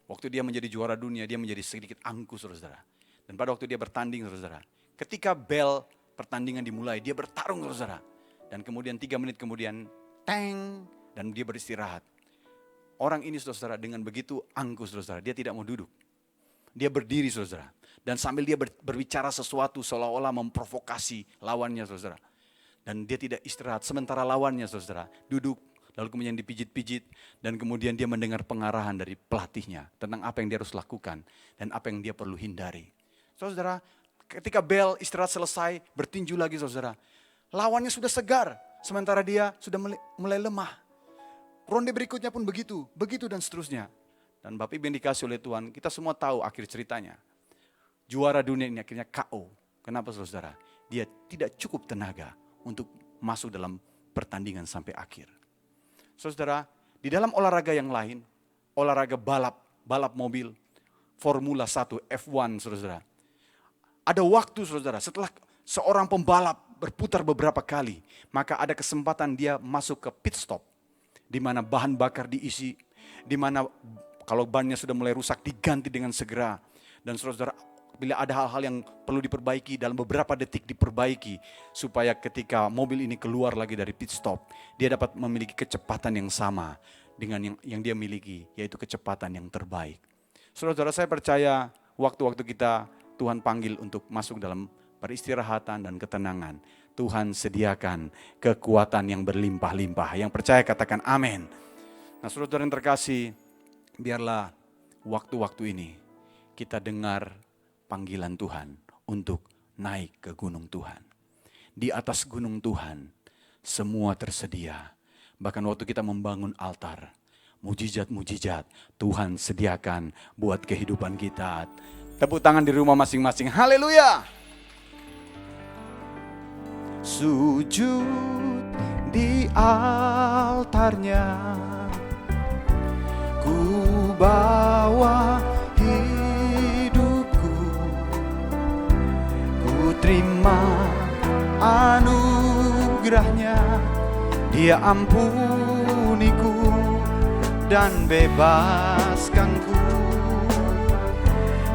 Waktu dia menjadi juara dunia, dia menjadi sedikit angkuh saudara. Dan pada waktu dia bertanding saudara, ketika bel pertandingan dimulai, dia bertarung saudara. Dan kemudian 3 menit kemudian, teng, dan dia beristirahat. Orang ini saudara dengan begitu angkuh saudara, dia tidak mau duduk. Dia berdiri saudara. Dan sambil dia berbicara sesuatu seolah-olah memprovokasi lawannya saudara. Dan dia tidak istirahat, sementara lawannya saudara duduk. Lalu kemudian dipijit-pijit dan kemudian dia mendengar pengarahan dari pelatihnya tentang apa yang dia harus lakukan dan apa yang dia perlu hindari. Saudara, ketika bel istirahat selesai, bertinju lagi saudara. Lawannya sudah segar, sementara dia sudah mulai lemah. ronde berikutnya pun begitu, begitu dan seterusnya. Dan Bapak Ibu yang dikasih oleh Tuhan, kita semua tahu akhir ceritanya. Juara dunia ini akhirnya KO. Kenapa saudara? Dia tidak cukup tenaga untuk masuk dalam pertandingan sampai akhir. Saudara, di dalam olahraga yang lain, olahraga balap mobil, Formula 1, F1 saudara. Ada waktu saudara, setelah seorang pembalap berputar beberapa kali, maka ada kesempatan dia masuk ke pit stop, di mana bahan bakar diisi, di mana kalau bannya sudah mulai rusak diganti dengan segera. Dan saudara, bila ada hal-hal yang perlu diperbaiki dalam beberapa detik diperbaiki, supaya ketika mobil ini keluar lagi dari pit stop, dia dapat memiliki kecepatan yang sama dengan yang dia miliki, yaitu kecepatan yang terbaik. Saudara, saya percaya waktu-waktu kita Tuhan panggil untuk masuk dalam peristirahatan dan ketenangan, Tuhan sediakan kekuatan yang berlimpah-limpah. Yang percaya katakan amin. Nah saudara yang terkasih, biarlah waktu-waktu ini kita dengar panggilan Tuhan untuk naik ke gunung Tuhan. Di atas gunung Tuhan semua tersedia. Bahkan waktu kita membangun altar, mujizat-mujizat Tuhan sediakan buat kehidupan kita. Tepuk tangan di rumah masing-masing. Haleluya. Sujud di altarnya, ku bawa hidupku, ku terima anugerahnya. Dia ampuniku dan bebaskanku.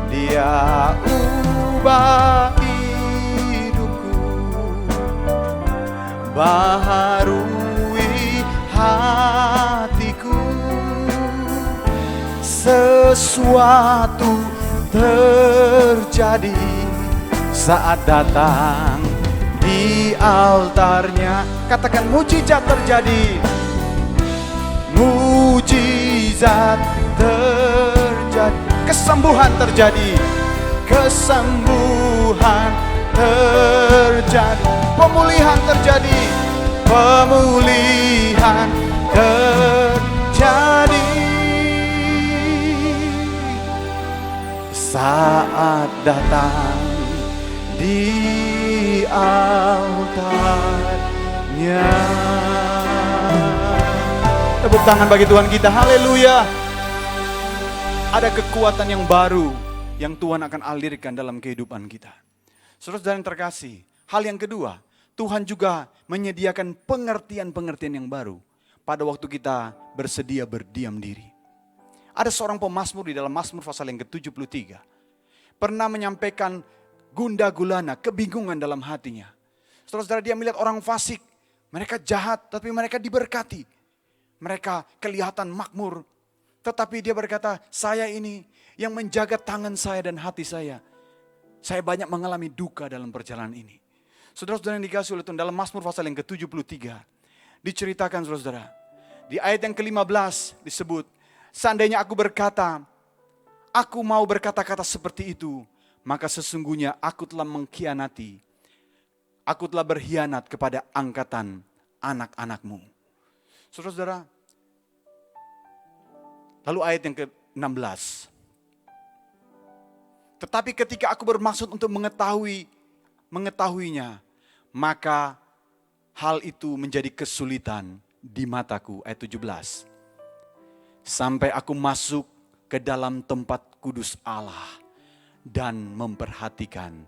Dia ubah hidupku, baharui hatiku. Sesuatu terjadi saat datang di altarnya. Katakan mujizat terjadi. Mujizat terjadi. Kesembuhan terjadi. Kesembuhan terjadi. Pemulihan terjadi. Pemulihan terjadi. Saat datang di altarnya. Tepuk tangan bagi Tuhan kita, haleluya. Ada kekuatan yang baru yang Tuhan akan alirkan dalam kehidupan kita. Saudara yang terkasih, hal yang kedua, Tuhan juga menyediakan pengertian-pengertian yang baru pada waktu kita bersedia berdiam diri. Ada seorang pemazmur di dalam Mazmur pasal yang ke-73 pernah menyampaikan gundah gulana, kebingungan dalam hatinya. Saudara, dia melihat orang fasik, mereka jahat tapi mereka diberkati. Mereka kelihatan makmur, tetapi dia berkata, saya ini yang menjaga tangan saya dan hati saya. Saya banyak mengalami duka dalam perjalanan ini. Saudara-saudara yang dikasih oleh Tuhan, dalam Mazmur pasal yang ke-73 diceritakan saudara, di ayat yang ke-15 disebut, seandainya aku berkata, aku mau berkata-kata seperti itu, maka sesungguhnya aku telah mengkhianati. Aku telah berkhianat kepada angkatan anak-anakmu. Saudara-saudara, lalu ayat yang ke-16. Tetapi ketika aku bermaksud untuk mengetahuinya, maka hal itu menjadi kesulitan di mataku. Ayat 17. Sampai aku masuk ke dalam tempat kudus Allah dan memperhatikan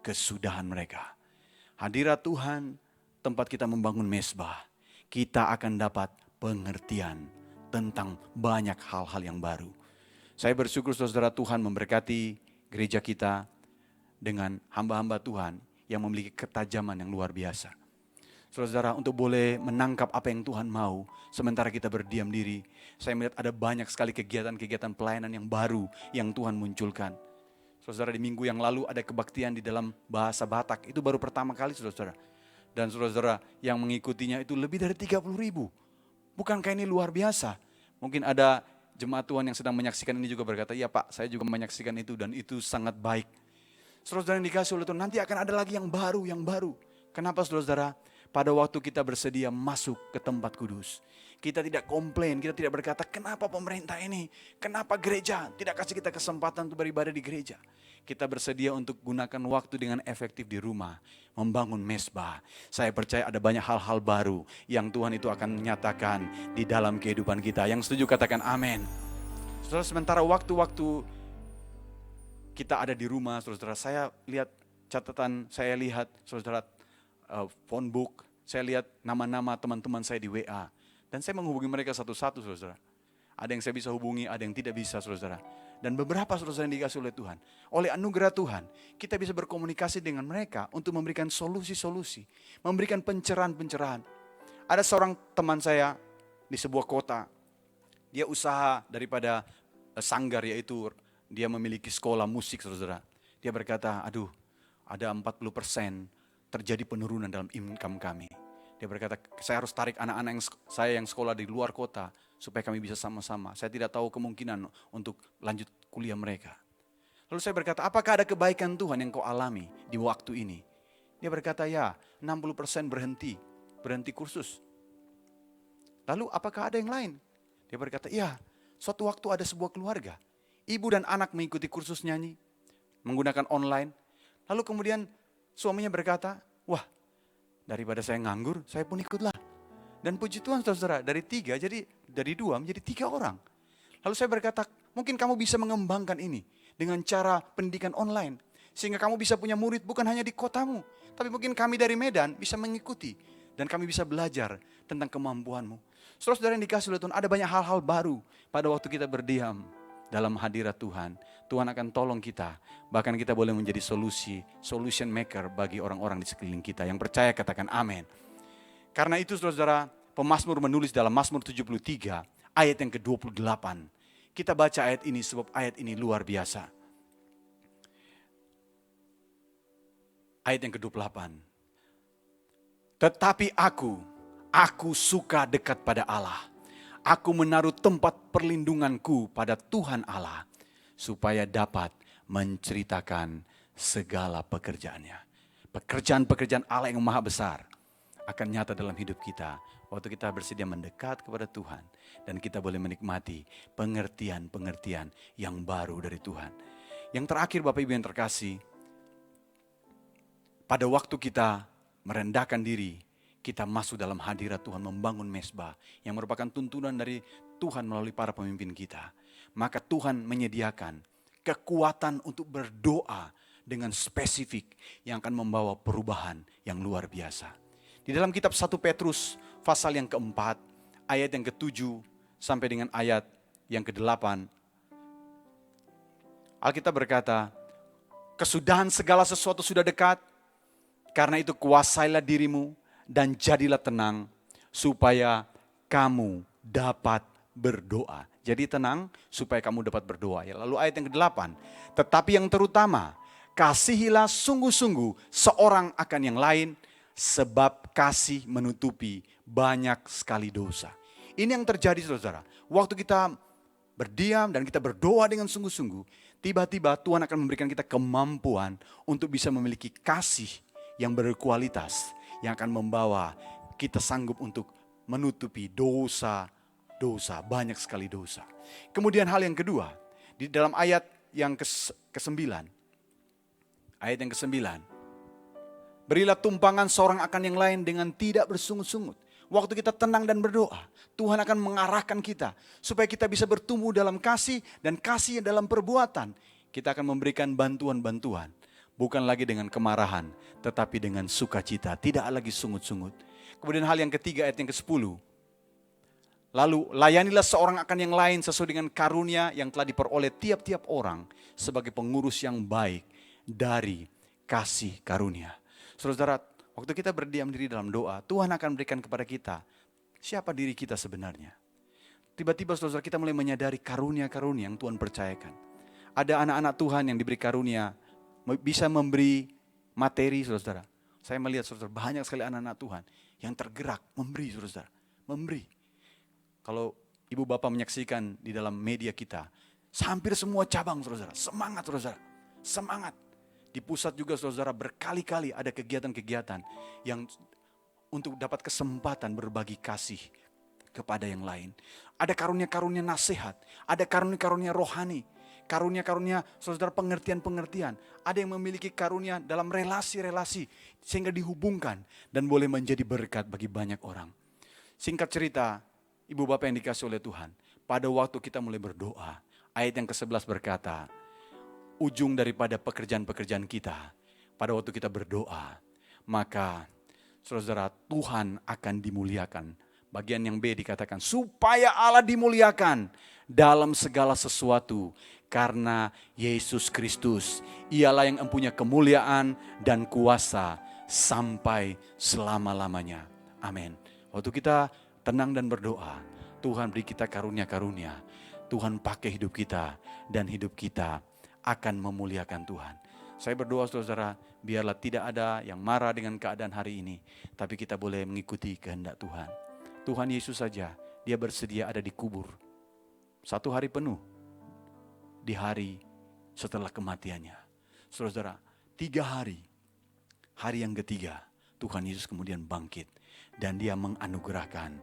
kesudahan mereka. Hadirat Tuhan, tempat kita membangun mezbah, kita akan dapat pengertian tentang banyak hal-hal yang baru. Saya bersyukur saudara, Tuhan memberkati gereja kita dengan hamba-hamba Tuhan yang memiliki ketajaman yang luar biasa. Saudara, untuk boleh menangkap apa yang Tuhan mau sementara kita berdiam diri, saya melihat ada banyak sekali kegiatan-kegiatan pelayanan yang baru yang Tuhan munculkan. Saudara, di minggu yang lalu ada kebaktian di dalam bahasa Batak, itu baru pertama kali saudara. Dan saudara yang mengikutinya itu lebih dari 30.000. Bukankah ini luar biasa? Mungkin ada jemaat Tuhan yang sedang menyaksikan ini juga berkata, iya Pak, saya juga menyaksikan itu dan itu sangat baik. Saudara yang dikasih oleh Tuhan, nanti akan ada lagi yang baru. Kenapa saudara? Pada waktu kita bersedia masuk ke tempat kudus, Kita tidak komplain, kita tidak berkata, kenapa pemerintah ini, kenapa gereja tidak kasih kita kesempatan untuk beribadah di gereja. Kita bersedia untuk gunakan waktu dengan efektif di rumah, membangun mesbah. Saya percaya ada banyak hal-hal baru yang Tuhan itu akan menyatakan di dalam kehidupan kita. Yang setuju katakan amin. Saudara, sementara waktu-waktu kita ada di rumah, saudara, saya lihat catatan, saya lihat saudara phone book, saya lihat nama-nama teman-teman saya di WA. Dan saya menghubungi mereka satu-satu, saudara. Ada yang saya bisa hubungi, ada yang tidak bisa, saudara. Dan beberapa saudara yang dikasih oleh Tuhan. Oleh anugerah Tuhan, kita bisa berkomunikasi dengan mereka untuk memberikan solusi-solusi. Memberikan pencerahan-pencerahan. Ada seorang teman saya di sebuah kota. Dia usaha daripada sanggar, yaitu dia memiliki sekolah musik, saudara. Dia berkata, aduh, ada 40% terjadi penurunan dalam income kami. Dia berkata, saya harus tarik anak-anak saya yang sekolah di luar kota supaya kami bisa sama-sama. Saya tidak tahu kemungkinan untuk lanjut kuliah mereka. Lalu saya berkata, apakah ada kebaikan Tuhan yang kau alami di waktu ini? Dia berkata, ya 60% berhenti kursus. Lalu apakah ada yang lain? Dia berkata, ya suatu waktu ada sebuah keluarga. Ibu dan anak mengikuti kursus nyanyi, menggunakan online. Lalu kemudian suaminya berkata, wah, daripada saya nganggur, saya pun ikutlah. Dan puji Tuhan saudara, dari 2 menjadi 3 orang. Lalu saya berkata, mungkin kamu bisa mengembangkan ini dengan cara pendidikan online. Sehingga kamu bisa punya murid bukan hanya di kotamu. Tapi mungkin kami dari Medan bisa mengikuti. Dan kami bisa belajar tentang kemampuanmu. Saudara-saudara yang dikasih oleh Tuhan, ada banyak hal-hal baru pada waktu kita berdiam dalam hadirat Tuhan. Tuhan akan tolong kita. Bahkan kita boleh menjadi solution maker bagi orang-orang di sekeliling kita. Yang percaya katakan amin. Karena itu saudara-saudara, pemazmur menulis dalam Mazmur 73 ayat yang ke-28. Kita baca ayat ini sebab ayat ini luar biasa. Ayat yang ke-28. Tetapi aku suka dekat pada Allah. Aku menaruh tempat perlindunganku pada Tuhan Allah, supaya dapat menceritakan segala pekerjaannya. Pekerjaan-pekerjaan Allah yang maha besar akan nyata dalam hidup kita. Waktu kita bersedia mendekat kepada Tuhan. Dan kita boleh menikmati pengertian-pengertian yang baru dari Tuhan. Yang terakhir Bapak Ibu yang terkasih, pada waktu kita merendahkan diri, kita masuk dalam hadirat Tuhan, membangun mesbah yang merupakan tuntunan dari Tuhan melalui para pemimpin kita. Maka Tuhan menyediakan kekuatan untuk berdoa dengan spesifik yang akan membawa perubahan yang luar biasa. Di dalam kitab 1 Petrus pasal yang keempat, ayat yang ke-7 sampai dengan ayat yang ke-8. Alkitab berkata, kesudahan segala sesuatu sudah dekat, karena itu kuasailah dirimu dan jadilah tenang supaya kamu dapat berdoa. Jadi tenang supaya kamu dapat berdoa. Ya, lalu ayat yang ke-8. Tetapi yang terutama, kasihilah sungguh-sungguh seorang akan yang lain, sebab kasih menutupi banyak sekali dosa. Ini yang terjadi saudara. Waktu kita berdiam dan kita berdoa dengan sungguh-sungguh, tiba-tiba Tuhan akan memberikan kita kemampuan untuk bisa memiliki kasih yang berkualitas, yang akan membawa kita sanggup untuk menutupi dosa, banyak sekali dosa. Kemudian hal yang kedua, di dalam ayat yang ke-9. Ayat yang ke-9. Berilah tumpangan seorang akan yang lain dengan tidak bersungut-sungut. Waktu kita tenang dan berdoa, Tuhan akan mengarahkan kita supaya kita bisa bertumbuh dalam kasih dan kasih dalam perbuatan. Kita akan memberikan bantuan-bantuan. Bukan lagi dengan kemarahan, tetapi dengan sukacita. Tidak lagi sungut-sungut. Kemudian hal yang ketiga, ayat yang ke-10. Lalu layanilah seorang akan yang lain sesuai dengan karunia yang telah diperoleh tiap-tiap orang sebagai pengurus yang baik dari kasih karunia. Saudara, waktu kita berdiam diri dalam doa, Tuhan akan berikan kepada kita siapa diri kita sebenarnya. Tiba-tiba saudara kita mulai menyadari karunia-karunia yang Tuhan percayakan. Ada anak-anak Tuhan yang diberi karunia, bisa memberi materi saudara. Saya melihat saudara banyak sekali anak-anak Tuhan yang tergerak memberi saudara. Memberi. Kalau ibu bapak menyaksikan di dalam media kita, hampir semua cabang saudara. Semangat saudara. Semangat. Di pusat juga saudara berkali-kali ada kegiatan-kegiatan yang untuk dapat kesempatan berbagi kasih kepada yang lain. Ada karunia-karunia nasihat, ada karunia-karunia rohani, karunia-karunia saudara pengertian-pengertian. Ada yang memiliki karunia dalam relasi-relasi sehingga dihubungkan dan boleh menjadi berkat bagi banyak orang. Singkat cerita, ibu bapak yang dikasih oleh Tuhan, pada waktu kita mulai berdoa, ayat yang ke-11 berkata, ujung daripada pekerjaan-pekerjaan kita, pada waktu kita berdoa, maka saudara, Tuhan akan dimuliakan. Bagian yang B dikatakan, supaya Allah dimuliakan dalam segala sesuatu. Karena Yesus Kristus, ialah yang mempunyai kemuliaan dan kuasa sampai selama-lamanya. Amin. Waktu kita tenang dan berdoa, Tuhan beri kita karunia-karunia. Tuhan pakai hidup kita dan hidup kita akan memuliakan Tuhan. Saya berdoa saudara, biarlah tidak ada yang marah dengan keadaan hari ini. Tapi kita boleh mengikuti kehendak Tuhan. Tuhan Yesus saja, dia bersedia ada di kubur. 1 hari penuh. Di hari setelah kematiannya. Saudara, 3 hari. Hari yang ketiga, Tuhan Yesus kemudian bangkit. Dan dia menganugerahkan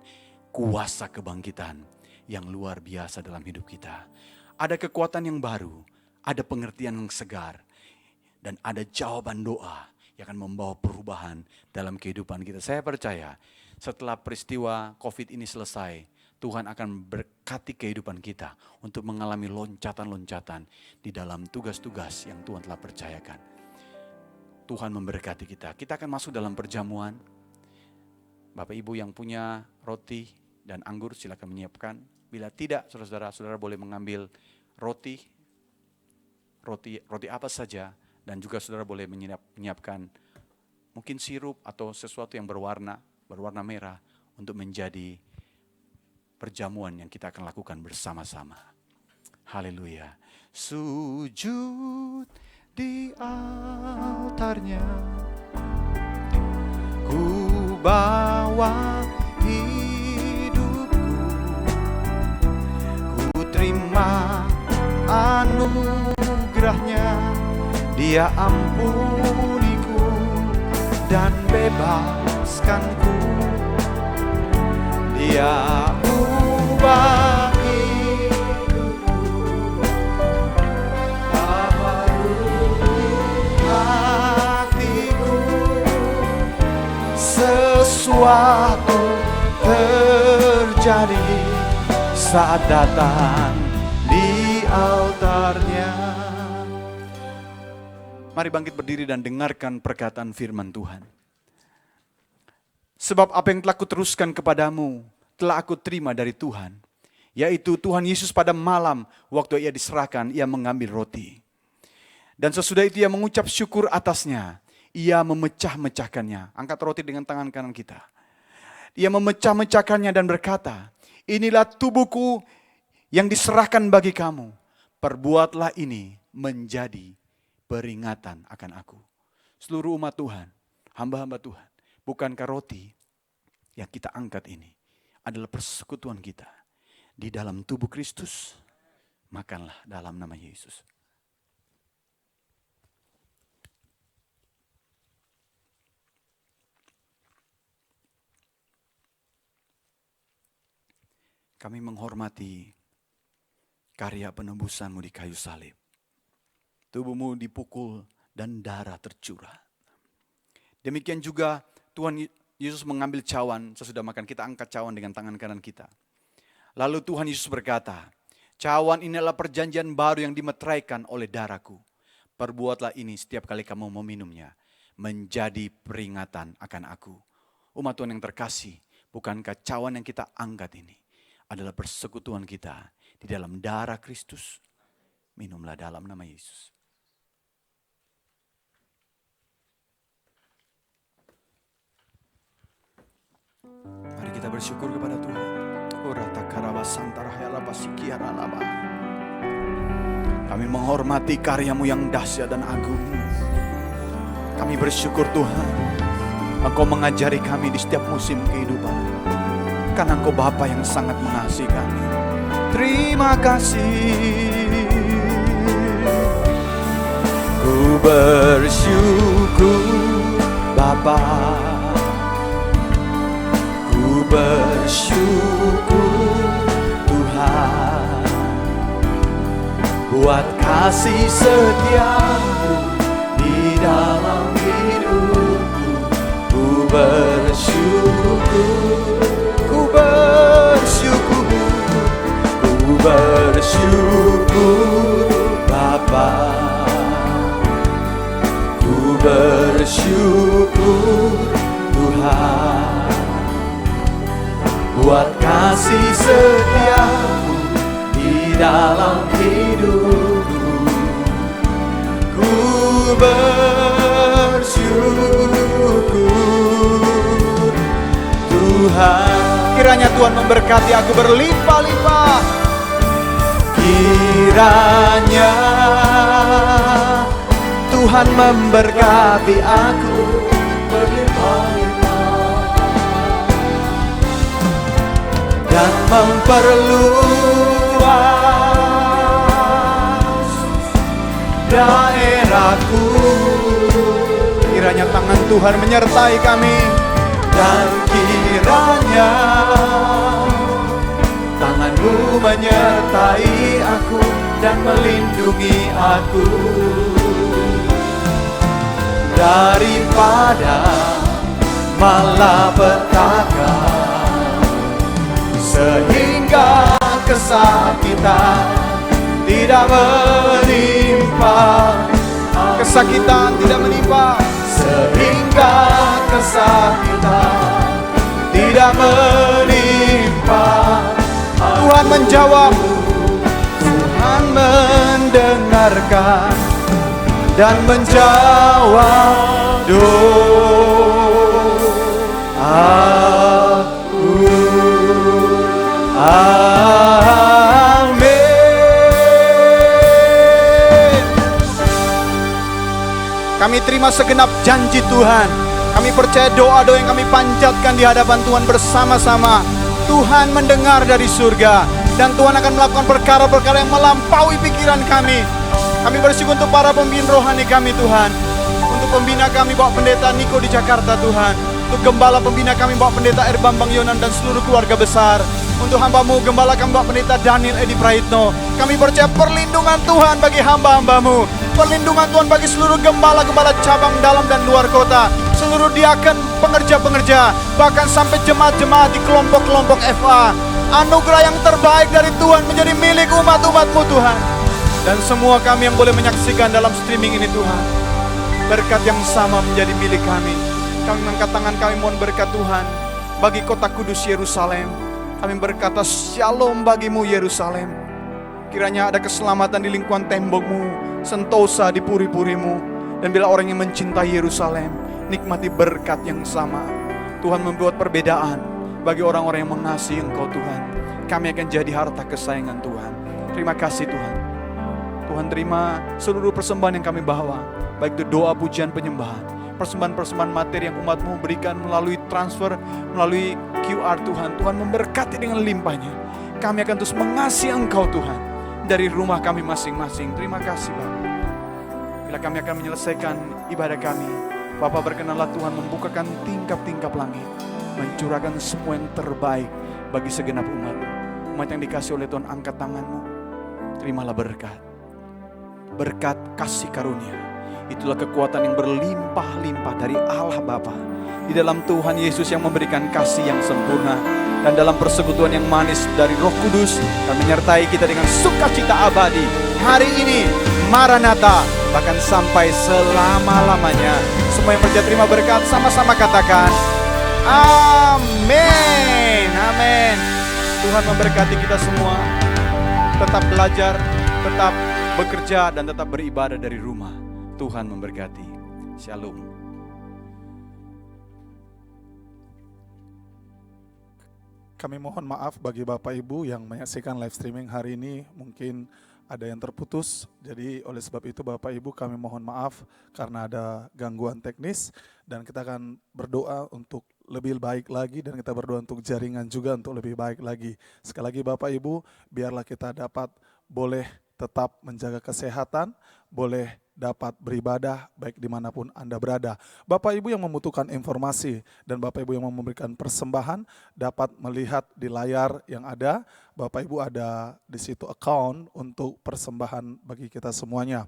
kuasa kebangkitan yang luar biasa dalam hidup kita. Ada kekuatan yang baru, ada pengertian yang segar. Dan ada jawaban doa yang akan membawa perubahan dalam kehidupan kita. Saya percaya setelah peristiwa COVID ini selesai, Tuhan akan berkati kehidupan kita untuk mengalami loncatan-loncatan di dalam tugas-tugas yang Tuhan telah percayakan. Tuhan memberkati kita. Kita akan masuk dalam perjamuan. Bapak Ibu yang punya roti dan anggur silakan menyiapkan. Bila tidak, saudara-saudara boleh mengambil roti apa saja. Dan juga saudara boleh menyiapkan mungkin sirup atau sesuatu yang berwarna merah untuk menjadi perjamuan yang kita akan lakukan bersama-sama. Haleluya. Sujud di altarnya, ku bawa hidupku, ku terima anugerahnya. Dia ampuniku dan bebaskanku. Dia ubah hidupku, hatiku. Sesuatu terjadi saat datang di altarnya. Mari bangkit berdiri dan dengarkan perkataan firman Tuhan. Sebab apa yang telah kuteruskan kepadamu, telah aku terima dari Tuhan. Yaitu Tuhan Yesus pada malam waktu ia diserahkan, ia mengambil roti. Dan sesudah itu ia mengucap syukur atasnya. Ia memecah-mecahkannya. Angkat roti dengan tangan kanan kita. Ia memecah-mecahkannya dan berkata, inilah tubuhku yang diserahkan bagi kamu. Perbuatlah ini menjadi peringatan akan aku. Seluruh umat Tuhan, hamba-hamba Tuhan, bukankah roti yang kita angkat ini adalah persekutuan kita di dalam tubuh Kristus? Makanlah dalam nama Yesus. Kami menghormati karya penebusanmu di kayu salib. Tubuhmu dipukul dan darah tercurah. Demikian juga Tuhan Yesus mengambil cawan sesudah makan. Kita angkat cawan dengan tangan kanan kita. Lalu Tuhan Yesus berkata, cawan ini adalah perjanjian baru yang dimeteraikan oleh darahku. Perbuatlah ini setiap kali kamu meminumnya. Menjadi peringatan akan aku. Umat Tuhan yang terkasih, bukankah cawan yang kita angkat ini adalah persekutuan kita di dalam darah Kristus? Minumlah dalam nama Yesus. Mari kita bersyukur kepada Tuhan. Kami menghormati karya-Mu yang dahsyat dan agung. Kami bersyukur Tuhan, Engkau mengajari kami di setiap musim kehidupan. Karena Engkau Bapa yang sangat mengasihi kami. Terima kasih. Ku bersyukur Bapa. Ku bersyukur Tuhan buat kasih setiamu di dalam hidupku. Ku bersyukur, ku bersyukur, ku bersyukur Bapa. Ku bersyukur Tuhan buat kasih setiamu di dalam hidupku. Ku bersyukur Tuhan. Kiranya Tuhan memberkati aku berlimpah-limpah. Kiranya Tuhan memberkati aku berlimpah-limpah dan memperluas daerahku. Kiranya tangan Tuhan menyertai kami, dan kiranya tangan-Mu menyertai aku dan melindungi aku daripada malapetaka, sehingga kesakitan tidak menimpa. Kesakitan tidak menimpa, sehingga kesakitan tidak menimpa. Tuhan menjawab, Tuhan mendengarkan dan menjawab doaku. Amin. Kami terima segenap janji Tuhan. Kami percaya doa-doa yang kami panjatkan di hadapan Tuhan bersama-sama, Tuhan mendengar dari surga, dan Tuhan akan melakukan perkara-perkara yang melampaui pikiran kami. Kami bersyukur untuk para pemimpin rohani kami Tuhan, untuk pembina kami Bapak Pendeta Niko di Jakarta Tuhan, untuk gembala pembina kami Bapak Pendeta R. Bambang Yonan dan seluruh keluarga besar, untuk hamba-Mu gembala kami Bapak Pendeta Daniel Edi Praitno. Kami percaya perlindungan Tuhan bagi hamba-hamba-Mu, perlindungan Tuhan bagi seluruh gembala-gembala cabang dalam dan luar kota, seluruh diaken, pengerja-pengerja, bahkan sampai jemaat-jemaat di kelompok-kelompok FA. Anugerah yang terbaik dari Tuhan menjadi milik umat-umat-Mu Tuhan. Dan semua kami yang boleh menyaksikan dalam streaming ini Tuhan, berkat yang sama menjadi milik kami. Kami mengangkat tangan kami mohon berkat Tuhan bagi kota kudus Yerusalem. Kami berkata shalom bagimu Yerusalem. Kiranya ada keselamatan di lingkungan tembok-Mu, sentosa di puri-puri-Mu. Dan bila orang yang mencintai Yerusalem, nikmati berkat yang sama. Tuhan membuat perbedaan bagi orang-orang yang mengasihi Engkau Tuhan. Kami akan jadi harta kesayangan Tuhan. Terima kasih Tuhan. Tuhan terima seluruh persembahan yang kami bawa, baik itu doa, pujian, penyembahan, persembahan-persembahan materi yang umat-Mu berikan melalui transfer, melalui QR Tuhan. Tuhan memberkati dengan limpahnya. Kami akan terus mengasihi Engkau Tuhan dari rumah kami masing-masing. Terima kasih Bapak. Bila kami akan menyelesaikan ibadah kami, Bapak berkenanlah Tuhan membukakan tingkap-tingkap langit, mencurahkan semua yang terbaik bagi segenap umat. Umat yang dikasih oleh Tuhan, angkat tangan-Mu. Terimalah berkat. Berkat kasih karunia, itulah kekuatan yang berlimpah-limpah dari Allah Bapa di dalam Tuhan Yesus yang memberikan kasih yang sempurna, dan dalam persekutuan yang manis dari Roh Kudus, dan menyertai kita dengan sukacita abadi hari ini, Maranatha, bahkan sampai selama-lamanya. Semua yang percaya terima berkat, sama-sama katakan amin. Amin. Tuhan memberkati kita semua. Tetap belajar, tetap bekerja, dan tetap beribadah dari rumah. Tuhan memberkati. Shalom. Kami mohon maaf bagi Bapak Ibu yang menyaksikan live streaming hari ini, mungkin ada yang terputus. Jadi oleh sebab itu Bapak Ibu kami mohon maaf karena ada gangguan teknis, dan kita akan berdoa untuk lebih baik lagi, dan kita berdoa untuk jaringan juga untuk lebih baik lagi. Sekali lagi Bapak Ibu, biarlah kita dapat boleh tetap menjaga kesehatan, boleh dapat beribadah baik dimanapun Anda berada. Bapak Ibu yang membutuhkan informasi dan Bapak Ibu yang mau memberikan persembahan dapat melihat di layar yang ada. Bapak Ibu ada di situ account untuk persembahan bagi kita semuanya.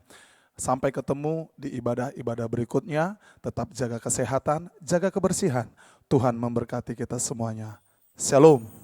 Sampai ketemu di ibadah-ibadah berikutnya. Tetap jaga kesehatan, jaga kebersihan. Tuhan memberkati kita semuanya. Shalom.